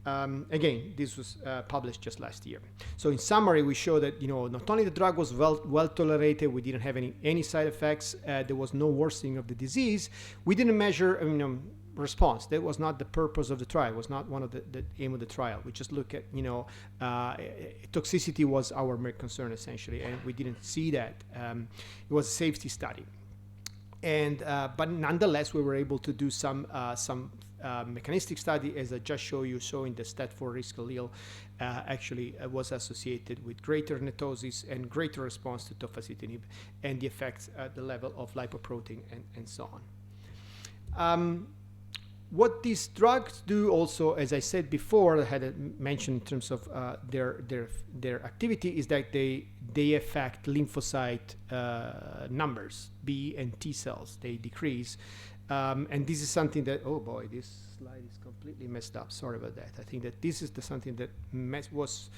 Again, this was published just last year. So in summary, we show that not only the drug was well tolerated, we didn't have any side effects, there was no worsening of the disease. We didn't measure response. That was not the purpose of the trial. It was not one of the aim of the trial. We just look at toxicity was our main concern essentially, and we didn't see that. It was a safety study, and but nonetheless we were able to do some mechanistic study, as I just showed you, showing the STAT4 risk allele actually was associated with greater netosis and greater response to tofacitinib, and the effects at the level of lipoprotein and so on. What these drugs do also, as I said before, I had mentioned in terms of their activity, is that they affect lymphocyte numbers, B and T cells. They decrease. And this is something that, oh boy, this slide is completely messed up. Sorry about that. I think that this is something that was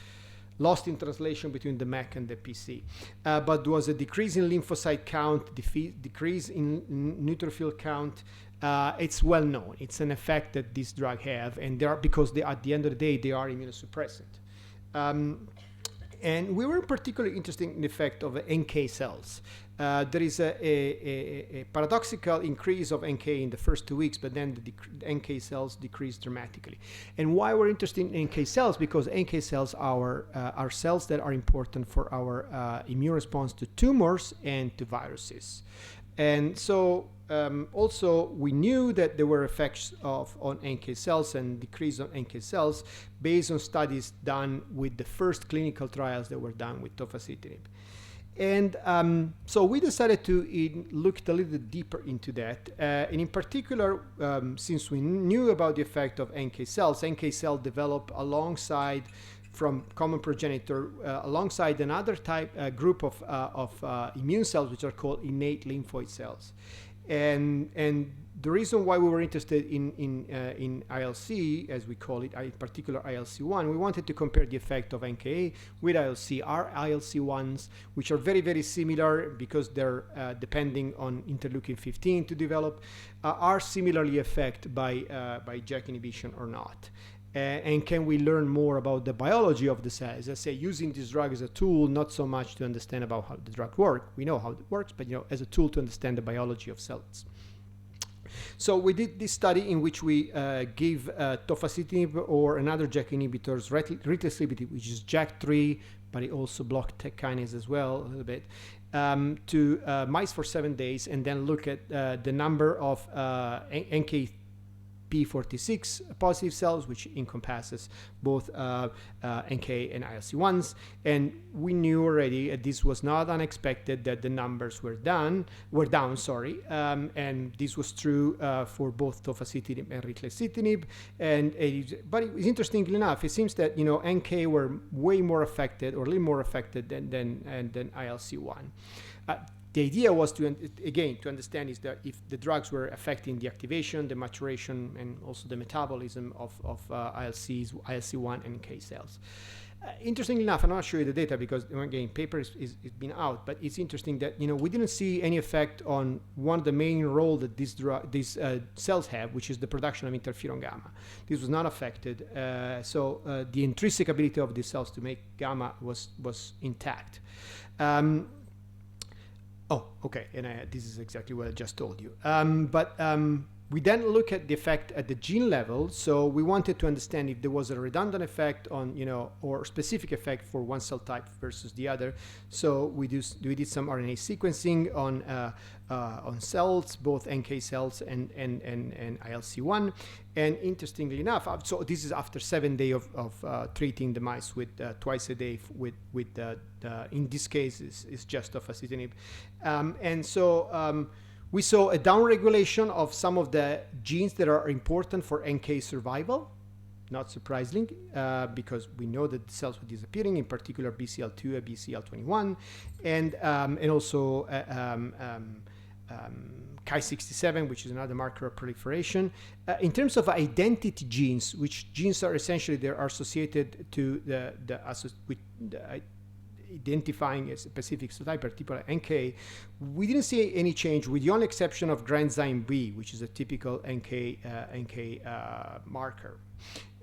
lost in translation between the Mac and the PC. But there was a decrease in lymphocyte count, decrease in neutrophil count. It's well known. It's an effect that this drug have, and because at the end of the day, they are immunosuppressant. And we were particularly interested in the effect of NK cells. There is a paradoxical increase of NK in the first 2 weeks, but then the NK cells decrease dramatically. And why we're interested in NK cells? Because NK cells are cells that are important for our immune response to tumors and to viruses. And so also we knew that there were effects on NK cells and decrease on NK cells based on studies done with the first clinical trials that were done with tofacitinib. And so we decided to look a little bit deeper into that. And in particular, since we knew about the effect of NK cells develop alongside from common progenitor alongside another group of immune cells, which are called innate lymphoid cells. And the reason why we were interested in ILC, as we call it, in particular ILC1, we wanted to compare the effect of NKA with ILC. Our ILC1s, which are very, very similar because they're depending on interleukin 15 to develop, are similarly affected by JAK inhibition or not. And can we learn more about the biology of the cell? As I say, using this drug as a tool, not so much to understand about how the drug works. We know how it works, but as a tool to understand the biology of cells. So we did this study in which we gave tofacitinib or another JAK inhibitors, rituximab, which is JAK3, but it also blocked TEC kinase as well a little bit, to mice for 7 days, and then look at the number of NKp46 positive cells, which encompasses both NK and ILC1s. And we knew already this was not unexpected that the numbers were down. And this was true for both tofacitinib and ritlecitinib. But it was interestingly enough, it seems that NK were way more affected, or a little more affected than ILC1. The idea was to understand is that if the drugs were affecting the activation, the maturation, and also the metabolism of ILCs, ILC1 and NK cells. Interestingly enough, I'm not showing you the data because again, paper is been out, but it's interesting that we didn't see any effect on one of the main role that these cells have, which is the production of interferon gamma. This was not affected, so the intrinsic ability of these cells to make gamma was intact. Oh, okay, and this is exactly what I just told you. We then look at the effect at the gene level. So we wanted to understand if there was a redundant effect on, or specific effect for one cell type versus the other. So we did some RNA sequencing on cells, both NK cells and ILC1. And interestingly enough, so this is after 7 days of treating the mice with twice a day with in this case is just tofacitinib. We saw a downregulation of some of the genes that are important for NK survival, not surprisingly, because we know that the cells were disappearing, in particular BCL2 and BCL21, and also Ki67, which is another marker of proliferation. In terms of identity genes, which genes are essentially they are associated to identifying a specific cell type, particularly NK, we didn't see any change, with the only exception of granzyme B, which is a typical NK marker.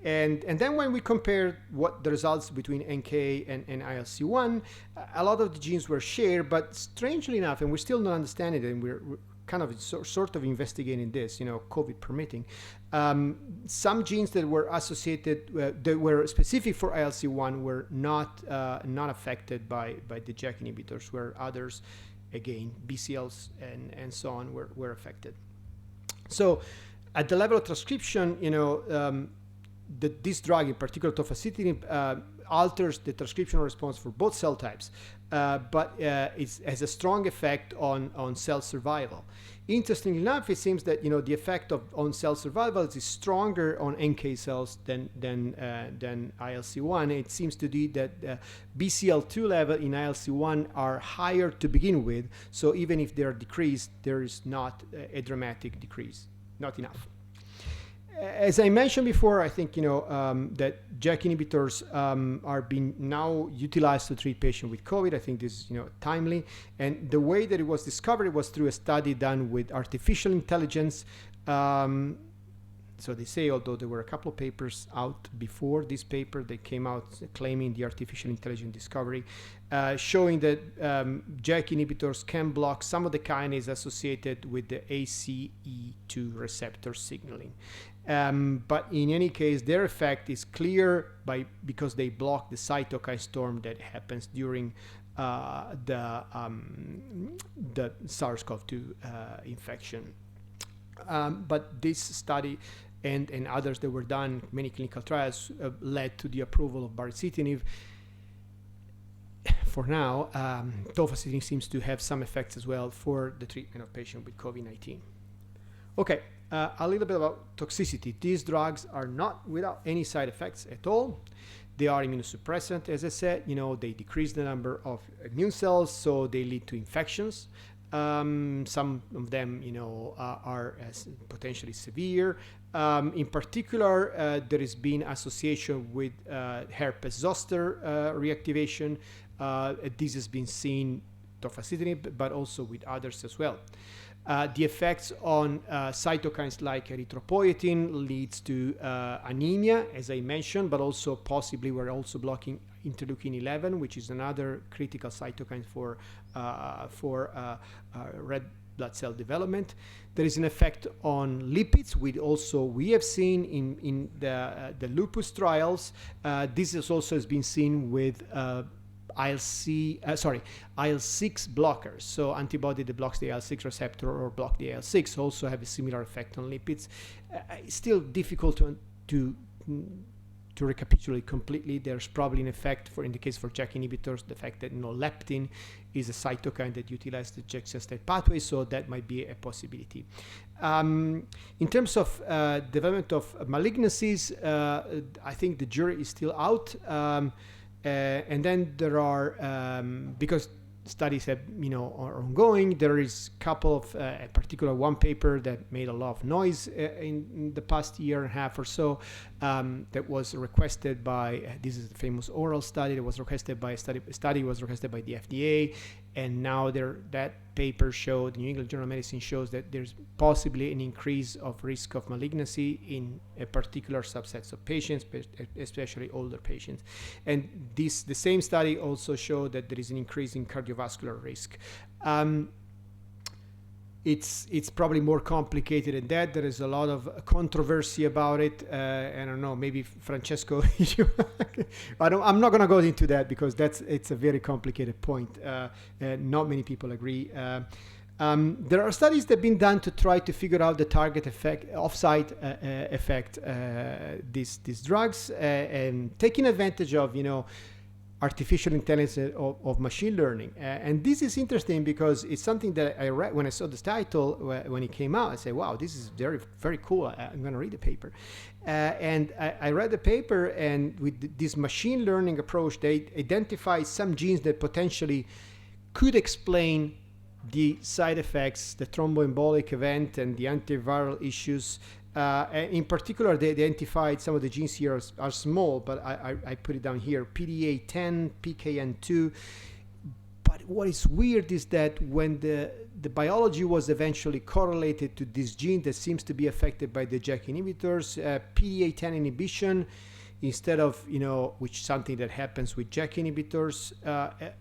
And then when we compared what the results between NK and ILC1, a lot of the genes were shared, but strangely enough, and we're still not understanding it, and we're kind of sort of investigating this, COVID permitting. Some genes that were associated, that were specific for ILC1 were not affected by the JAK inhibitors, where others, again, BCLs and so on, were affected. So at the level of transcription, this drug, in particular tofacitinib, alters the transcriptional response for both cell types, but it has a strong effect on cell survival. Interestingly enough, it seems that the effect on cell survival is stronger on NK cells than ILC1. It seems to be that BCL2 level in ILC1 are higher to begin with, so even if they are decreased, there is not a dramatic decrease, not enough. As I mentioned before, I think that JAK inhibitors are being now utilized to treat patients with COVID. I think this is timely, and the way that it was discovered was through a study done with artificial intelligence. so they say, although there were a couple of papers out before this paper, they came out claiming the artificial intelligence discovery, showing that JAK inhibitors can block some of the kinase associated with the ACE2 receptor signaling. But in any case, their effect is clear because they block the cytokine storm that happens during the SARS-CoV-2 infection. But this study and others that were done, many clinical trials, led to the approval of baricitinib. For now, tofacitinib seems to have some effects as well for the treatment of patients with COVID-19. Okay, a little bit about toxicity. These drugs are not without any side effects at all. They are immunosuppressant, as I said. They decrease the number of immune cells, so they lead to infections. Some of them, are potentially severe. In particular, there has been association with herpes zoster reactivation. This has been seen tofacitinib, but also with others as well. The effects on cytokines like erythropoietin leads to anemia, as I mentioned, but also possibly we're also blocking interleukin 11, which is another critical cytokine for red blood cell development. There is an effect on lipids, we have seen in the lupus trials. This also has been seen with IL-6 blockers, so antibody that blocks the IL-6 receptor or block the IL-6 also have a similar effect on lipids. It's still difficult to recapitulate completely. There's probably an effect in the case for JAK inhibitors, the fact that leptin is a cytokine that utilizes the JAK-STAT pathway, so that might be a possibility. In terms of development of malignancies, I think the jury is still out. And then there are, because studies are ongoing, there is a couple of, a particular one paper that made a lot of noise in the past year and a half or so, that was requested by, this is the famous oral study that was requested by, study was requested by the FDA, and now that paper showed, the New England Journal of Medicine shows that there's possibly an increase of risk of malignancy in a particular subsets of patients, especially older patients. And the same study also showed that there is an increase in cardiovascular risk. It's probably more complicated than that. There is a lot of controversy about it. I don't know, maybe Francesco, I'm not going to go into that because it's a very complicated point. Not many people agree. There are studies that have been done to try to figure out the target effect, off-site effect, these drugs, and taking advantage of, artificial intelligence of machine learning. And this is interesting because it's something that I read when I saw this title, when it came out. I said, wow, this is very, very cool. I'm going to read the paper. And I read the paper, and with this machine learning approach, they identified some genes that potentially could explain the side effects, the thromboembolic event, and the antiviral issues. In particular, they identified some of the genes here are small, but I put it down here, PDA10, PKN2. But what is weird is that when the biology was eventually correlated to this gene that seems to be affected by the JAK inhibitors, PDA10 inhibition, instead of, which is something that happens with JAK inhibitors,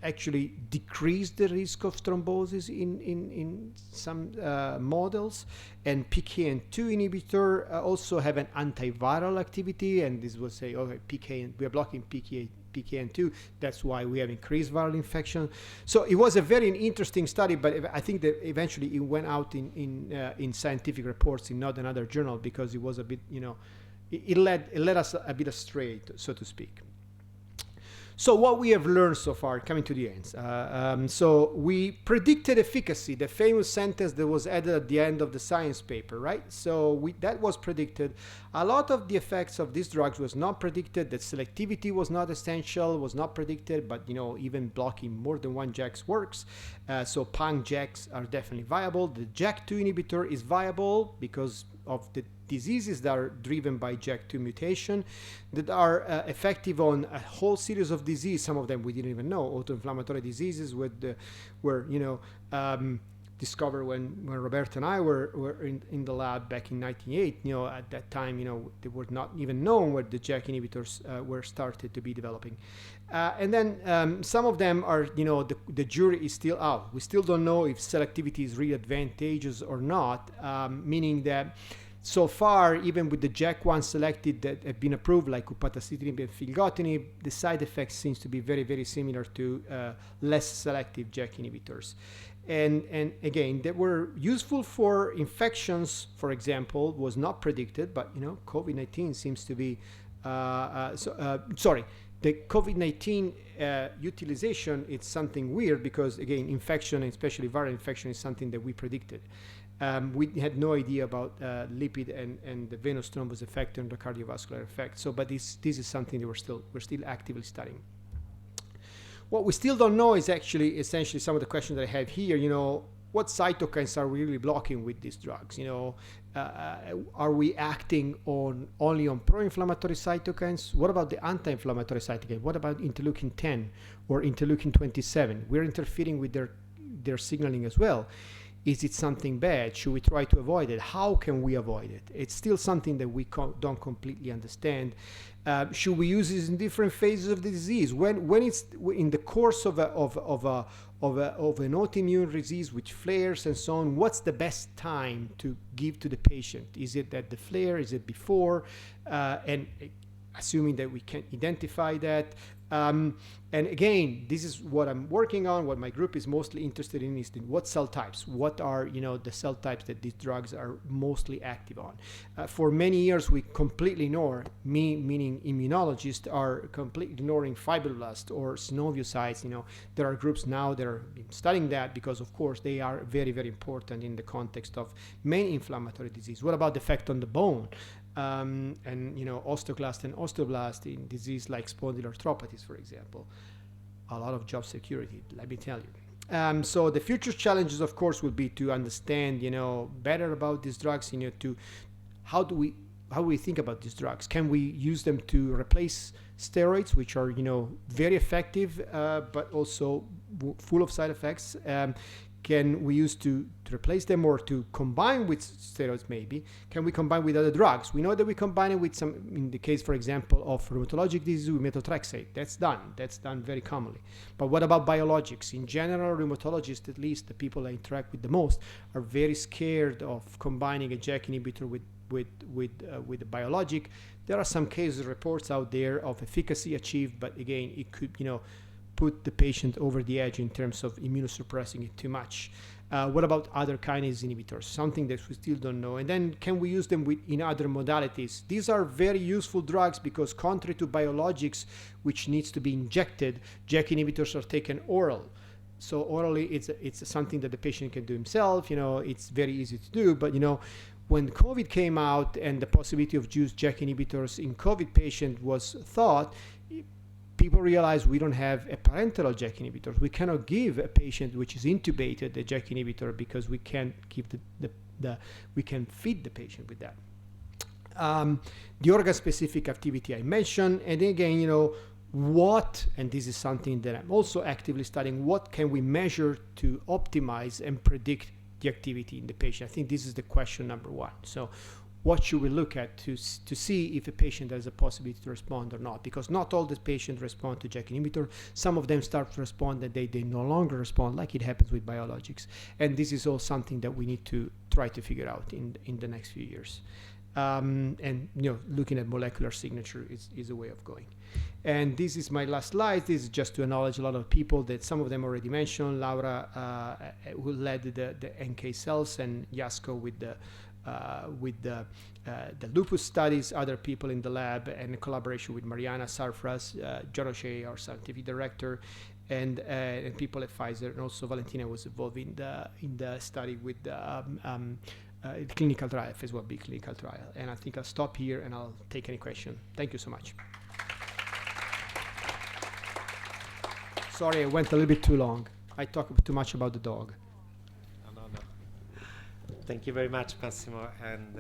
actually decrease the risk of thrombosis in some models. And PKN2 inhibitor also have an antiviral activity, and this will say, okay, we are blocking PKN2, that's why we have increased viral infection. So it was a very interesting study, but I think that eventually it went out in scientific reports in not another journal because it was a bit, it led us a bit astray, so to speak. So what we have learned so far, coming to the end. So we predicted efficacy, the famous sentence that was added at the end of the Science paper, right? So that was predicted. A lot of the effects of these drugs was not predicted. That selectivity was not essential, was not predicted, but even blocking more than one JAK works. So PANG JAKs are definitely viable. The JAK2 inhibitor is viable because of the diseases that are driven by JAK2 mutation that are effective on a whole series of diseases. Some of them we didn't even know, autoinflammatory diseases where discovered when Roberto and I were in the lab back in 1998. At that time, they were not even known where the JAK inhibitors were started to be developing. And then some of them are, the jury is still out. We still don't know if selectivity is really advantageous or not, meaning that so far, even with the JAK1 selected that have been approved, like upadacitinib and filgotinib, the side effects seems to be very, very similar to less selective JAK inhibitors. And again, they were useful for infections, for example, was not predicted, but COVID-19 seems to be, the COVID-19 utilization, it's something weird because, again, infection, especially viral infection, is something that we predicted. We had no idea about lipid and the venous thrombus effect and the cardiovascular effect. So, but this is something that we're still actively studying. What we still don't know is actually essentially some of the questions that I have here. What cytokines are we really blocking with these drugs? Are we acting only on pro-inflammatory cytokines? What about the anti-inflammatory cytokine? What about interleukin 10 or interleukin 27? We're interfering with their signaling as well. Is it something bad? Should we try to avoid it? How can we avoid it? It's still something that we don't completely understand. Should we use this in different phases of the disease? When it's in the course of an autoimmune disease with flares and so on, what's the best time to give to the patient? Is it at the flare? Is it before? And assuming that we can identify that. And again, this is what I'm working on. What my group is mostly interested in is what cell types, what are the cell types that these drugs are mostly active on. For many years, we completely ignore, meaning immunologists are completely ignoring fibroblasts or synoviocytes. There are groups now that are studying that because, of course, they are very, very important in the context of many inflammatory disease. What about the effect on the bone? And osteoclast and osteoblast in disease like spondyloarthropathies, for example. A lot of job security, let me tell you. So the future challenges, of course, will be to understand, better about these drugs. How do we think about these drugs? Can we use them to replace steroids, which are, very effective, but also full of side effects? Can we use to replace them or to combine with steroids maybe? Can we combine with other drugs? We know that we combine it with some, in the case, for example, of rheumatologic disease with methotrexate. That's done very commonly. But what about biologics? In general, rheumatologists, at least the people I interact with the most, are very scared of combining a JAK inhibitor with a biologic. There are some cases, reports out there of efficacy achieved, but again, it could, put the patient over the edge in terms of immunosuppressing it too much. What about other kinase inhibitors? Something that we still don't know. And then can we use them in other modalities? These are very useful drugs because contrary to biologics, which needs to be injected, JAK inhibitors are taken oral. So orally, it's something that the patient can do himself. It's very easy to do. But when COVID came out and the possibility of use JAK inhibitors in COVID patient was thought, people realize we don't have a parenteral JAK inhibitor. We cannot give a patient which is intubated a JAK inhibitor because we can't keep we can feed the patient with that. The organ-specific activity I mentioned, and again, and this is something that I'm also actively studying, what can we measure to optimize and predict the activity in the patient? I think this is the question number one. So what should we look at to see if a patient has a possibility to respond or not? Because not all the patients respond to JAK inhibitor. Some of them start to respond and they no longer respond, like it happens with biologics. And this is all something that we need to try to figure out in the next few years. And looking at molecular signature is a way of going. And this is my last slide. This is just to acknowledge a lot of people that some of them already mentioned. Laura, who led the NK cells, and Yasko with the lupus studies, other people in the lab, and in collaboration with Mariana Sarfraz, John O'Shea, our scientific director, and people at Pfizer, and also Valentina was involved in the study with the clinical trial, phase 1B clinical trial. And I think I'll stop here and I'll take any question. Thank you so much. Sorry, I went a little bit too long. I talked too much about the dog. No. Thank you very much, Massimo. And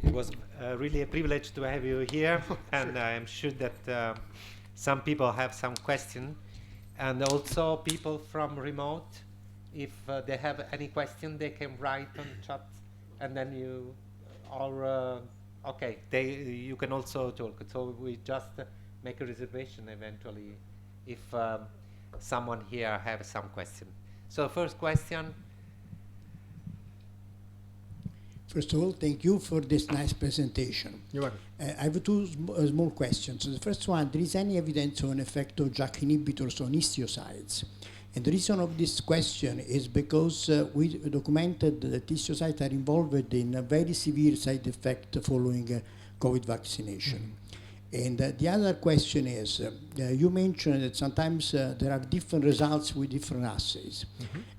it was really a privilege to have you here. And I'm sure that some people have some questions. And also people from remote. if they have any question, they can write on chat, and then you, or okay, you can also talk. So we just make a reservation eventually if someone here have some question. So first question. First of all, thank you for this nice presentation. You're welcome. I have two small questions. The first one, there is any evidence on effect of JAK inhibitors on histiocytes? And the reason of this question is because we documented that histiocytes are involved in a very severe side effect following COVID vaccination. Mm-hmm. And the other question is, you mentioned that sometimes there are different results with different assays.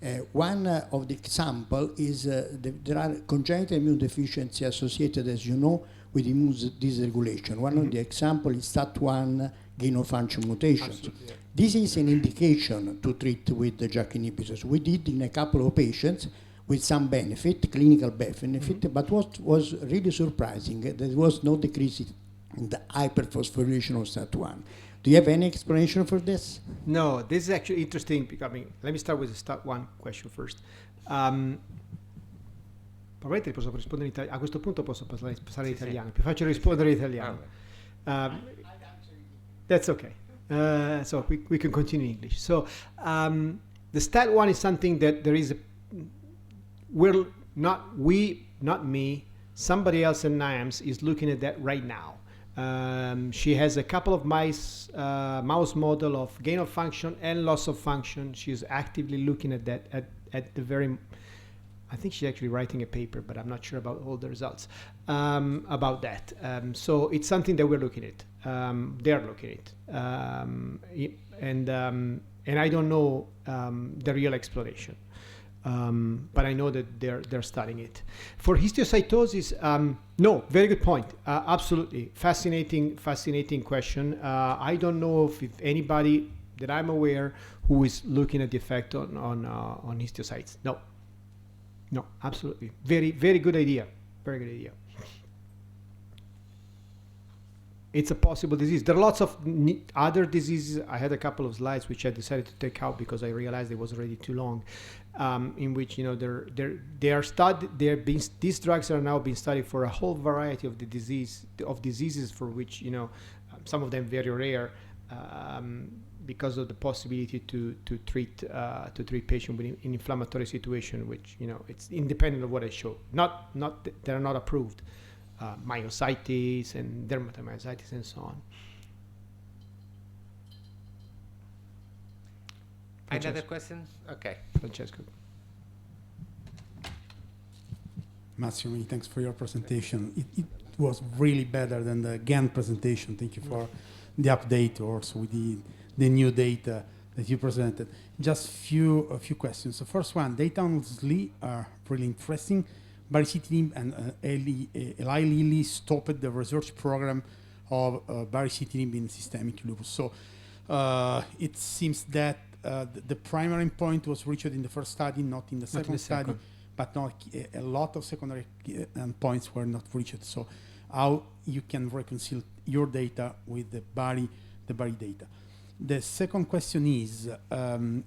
Mm-hmm. One of the example is there are congenital immune deficiency associated, as you know, with immune dysregulation. One of the example is STAT1 gain of function mutation. Yeah. This is an indication to treat with the JAK inhibitors. We did in a couple of patients with some benefit, clinical benefit, but what was really surprising, there was no decrease in the hyperphosphorylation of STAT1. Do you have any explanation for this? No, this is actually interesting. I mean, let me start with the STAT1 question first. Probabilmente posso rispondere in italiano. A questo punto posso passare in italiano. Ti faccio rispondere in italiano. That's okay. So we can continue in English. So the STAT1 is something that there is not me, somebody else in NIAMS is looking at that right now. She has a couple of mouse model of gain of function and loss of function. She's actively looking at that at the very, I think she's actually writing a paper, but I'm not sure about all the results about that. So it's something that we're looking at. They're looking at, and I don't know the real explanation. But I know that they're studying it. For histiocytosis, no, very good point. Absolutely, fascinating question. I don't know if anybody that I'm aware who is looking at the effect on histiocytes. No, absolutely, very good idea. Very good idea. It's a possible disease. There are lots of other diseases. I had a couple of slides which I decided to take out because I realized it was already too long. In which these drugs are now being studied for a whole variety of diseases for which some of them very rare because of the possibility to treat patients with an inflammatory situation, which it's independent of what I show. Not they're not approved. Myositis and dermatomyositis and so on. Another question? Okay. Francesco. Massimo, many thanks for your presentation. It was really better than the GAN presentation. Thank you for the update also with the new data that you presented. Just a few questions. The first one, data on SLE are really interesting. Baricitinib and Eli Lilly stopped the research program of baricitinib in systemic lupus. So it seems that the primary endpoint was reached in the first study, not in the second study, but not a lot of secondary endpoints were not reached. So how you can reconcile your data with the bari data? The second question is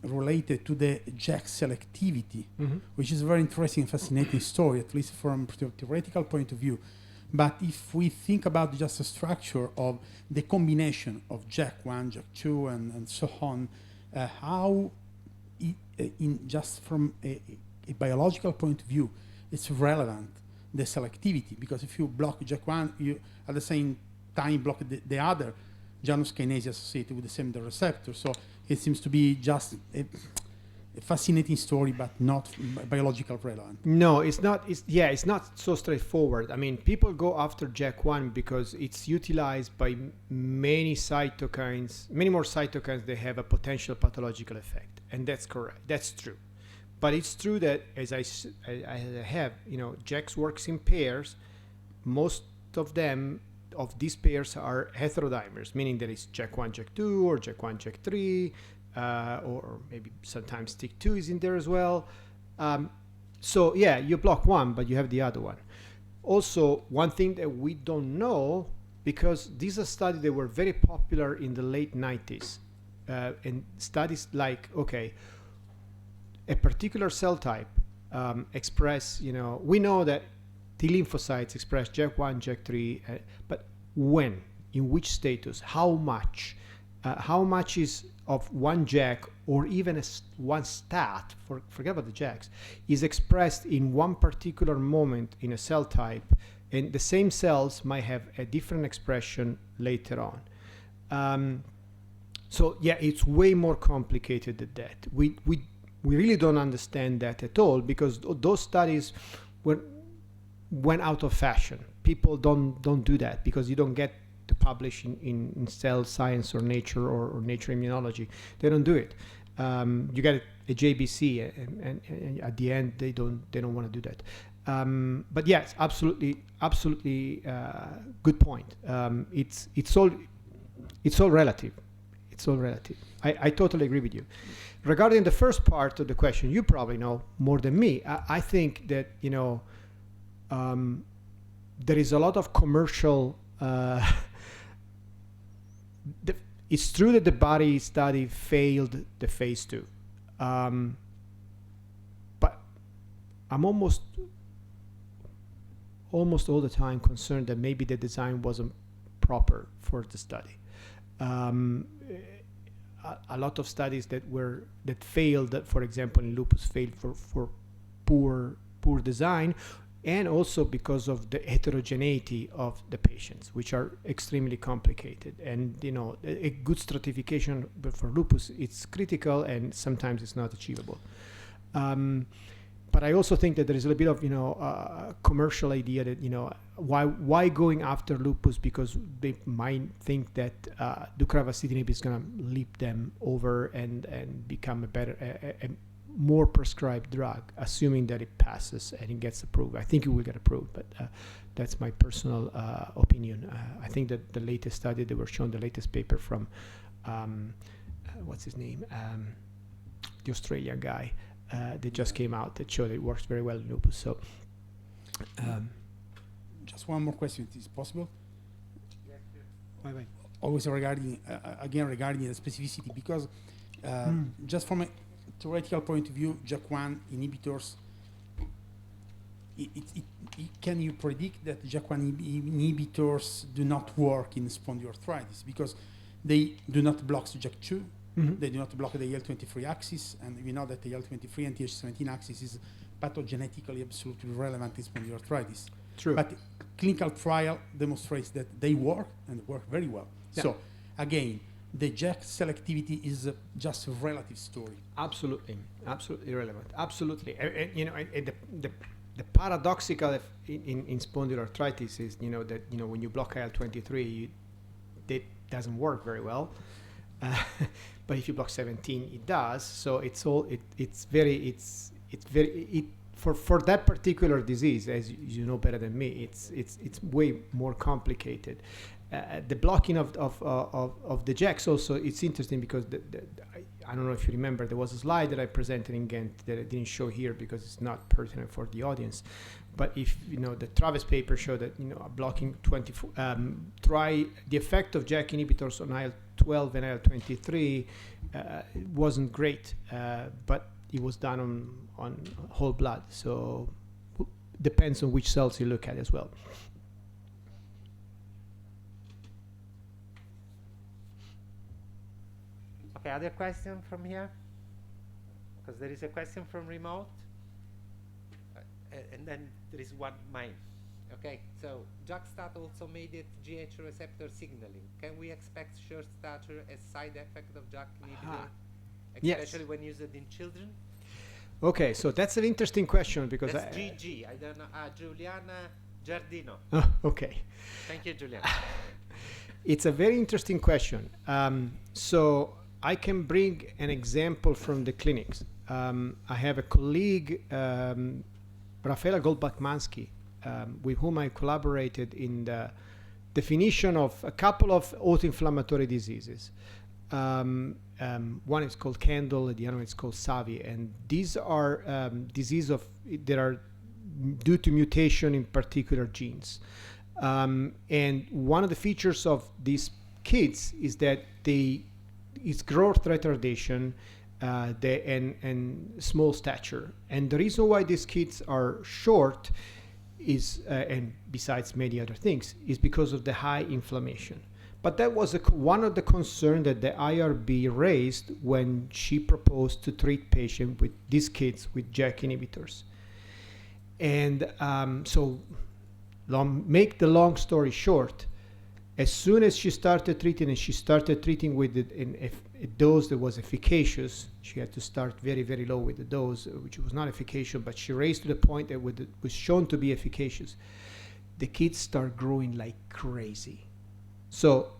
related to the JAK selectivity, which is a very interesting and fascinating story, at least from a theoretical point of view. But if we think about just the structure of the combination of JAK1, JAK2, and so on, how, just from a biological point of view, it's relevant, the selectivity, because if you block JAK1, you at the same time block the other Janus kinase associated with the same receptor. So it seems to be just a fascinating story, but not biological relevant. No, it's not. It's not so straightforward. I mean, people go after JAK1 because it's utilized by many cytokines, many more cytokines that have a potential pathological effect, and that's correct. That's true. But it's true that as I have, JAKs works in pairs. Most of these pairs are heterodimers, meaning that it's JAK1, JAK2, or JAK1, JAK3, or maybe sometimes TYK2 is in there as well. So yeah, you block one, but you have the other one. Also, one thing that we don't know, because these are studies that were very popular in the late 90s, and studies like, a particular cell type express, we know that T lymphocytes express JAK1, JAK3, but when, in which status, how much is of one JAK or even one STAT, forget about the JAKs, is expressed in one particular moment in a cell type, and the same cells might have a different expression later on. So yeah, it's way more complicated than that. We really don't understand that at all, because those studies went out of fashion. People don't do that because you don't get to publish in Cell Science or Nature or Nature Immunology. They don't do it. You get a JBC, and at the end they don't want to do that. But yes, absolutely good point. It's all relative. It's all relative. I totally agree with you. Regarding the first part of the question, you probably know more than me. I think that there is a lot of commercial. It's true that the body study failed the phase 2, but I'm almost all the time concerned that maybe the design wasn't proper for the study. A lot of studies that failed, for example, in lupus, failed for poor design, and also because of the heterogeneity of the patients, which are extremely complicated. And a good stratification for lupus, it's critical, and sometimes it's not achievable. But I also think that there is a little bit of commercial idea that why going after lupus, because they might think that deucravacitinib is going to leap them over and become a more prescribed drug, assuming that it passes and it gets approved. I think it will get approved, but that's my personal opinion. I think that the latest study they were shown, the latest paper from what's his name, the Australian guy, that just came out that showed it works very well in lupus. So just one more question, is it possible? Yes, bye. Always regarding the specificity, because just from a theoretical point of view, JAK1 inhibitors, can you predict that JAK1 inhibitors do not work in spondyloarthritis because they do not block JAK2, they do not block the IL-23 axis, and we know that the IL-23 and Th17 axis is pathogenetically absolutely relevant in spondyloarthritis. True. But clinical trial demonstrates that they work, and work very well. Yeah. So again, the JAK selectivity is just a relative story. Absolutely relevant. Absolutely. The paradoxical in spondyloarthritis is that when you block IL-23, it doesn't work very well. But if you block 17, it does. So for that particular disease, as you know better than me, it's way more complicated. The blocking of the JAKs also, it's interesting because I don't know if you remember, there was a slide that I presented in Ghent that I didn't show here because it's not pertinent for the audience. But if the Travis paper showed that blocking 24, try the effect of JAK inhibitors on IL-12 and IL-23 wasn't great, but it was done on whole blood. So depends on which cells you look at as well. Okay, other question from here? Because there is a question from remote. And then there is one mine. Okay, so JAK-STAT also mediate GH receptor signaling. Can we expect short stature as side effect of JAK inhibitor, especially when used in children? Okay, so that's an interesting question because that's GG. I don't know. Giuliana Giardino. Okay. Thank you, Giuliana. It's a very interesting question. So I can bring an example from the clinics. I have a colleague, Rafaela Goldbach-Mansky, with whom I collaborated in the definition of a couple of autoinflammatory diseases. One is called Kendall, the other one is called Savi, and these are diseases that are due to mutation in particular genes. And one of the features of these kids is that it's growth retardation and small stature. And the reason why these kids are short is, and besides many other things, is because of the high inflammation. But that was one of the concerns that the IRB raised when she proposed to treat patients with these kids with JAK inhibitors. And make the long story short, as soon as she started treating, and she started treating with a dose that was efficacious, she had to start very, very low with the dose, which was not efficacious, but she raised to the point that was shown to be efficacious. The kids start growing like crazy. So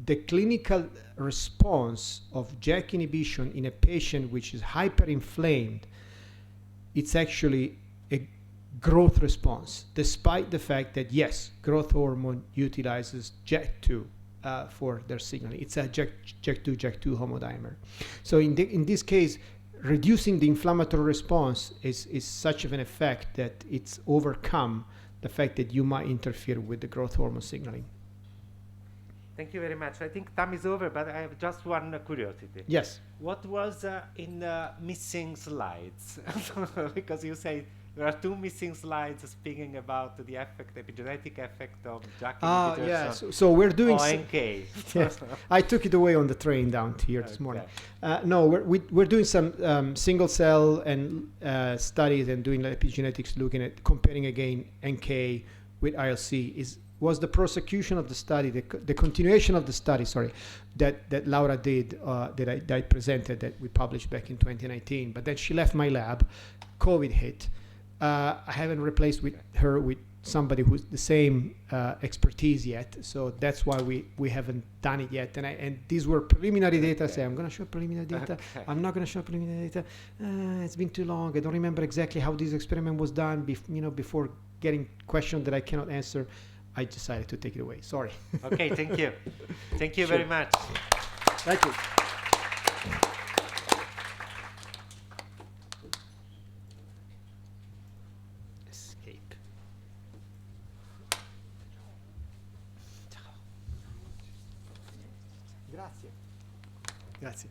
the clinical response of JAK inhibition in a patient which is hyperinflamed, it's actually a growth response, despite the fact that, yes, growth hormone utilizes JAK2 for their signaling. It's a JAK2 homodimer. So in this case, reducing the inflammatory response is such of an effect that it's overcome the fact that you might interfere with the growth hormone signaling. Thank you very much. I think time is over, but I have just one curiosity. Yes. What was in the missing slides? Because you say there are two missing slides speaking about the effect, epigenetic effect of JAK inhibitors. Yeah. So we're doing NK. Yes. I took it away on the train down here this morning. No, we're doing some single cell and studies and doing epigenetics, looking at comparing again NK with ILC. Was the prosecution of the study, the continuation of the study, that Laura did, that I presented, that we published back in 2019. But then she left my lab, COVID hit. I haven't replaced her with somebody who's the same expertise yet, so that's why we haven't done it yet. And these were preliminary data. Say, I'm going to show preliminary data. Okay. I'm not going to show preliminary data. It's been too long. I don't remember exactly how this experiment was done. Before getting questions that I cannot answer, I decided to take it away. Sorry. Okay, thank you. Thank you Sure. very much. Thank you. Escape. Grazie. Grazie.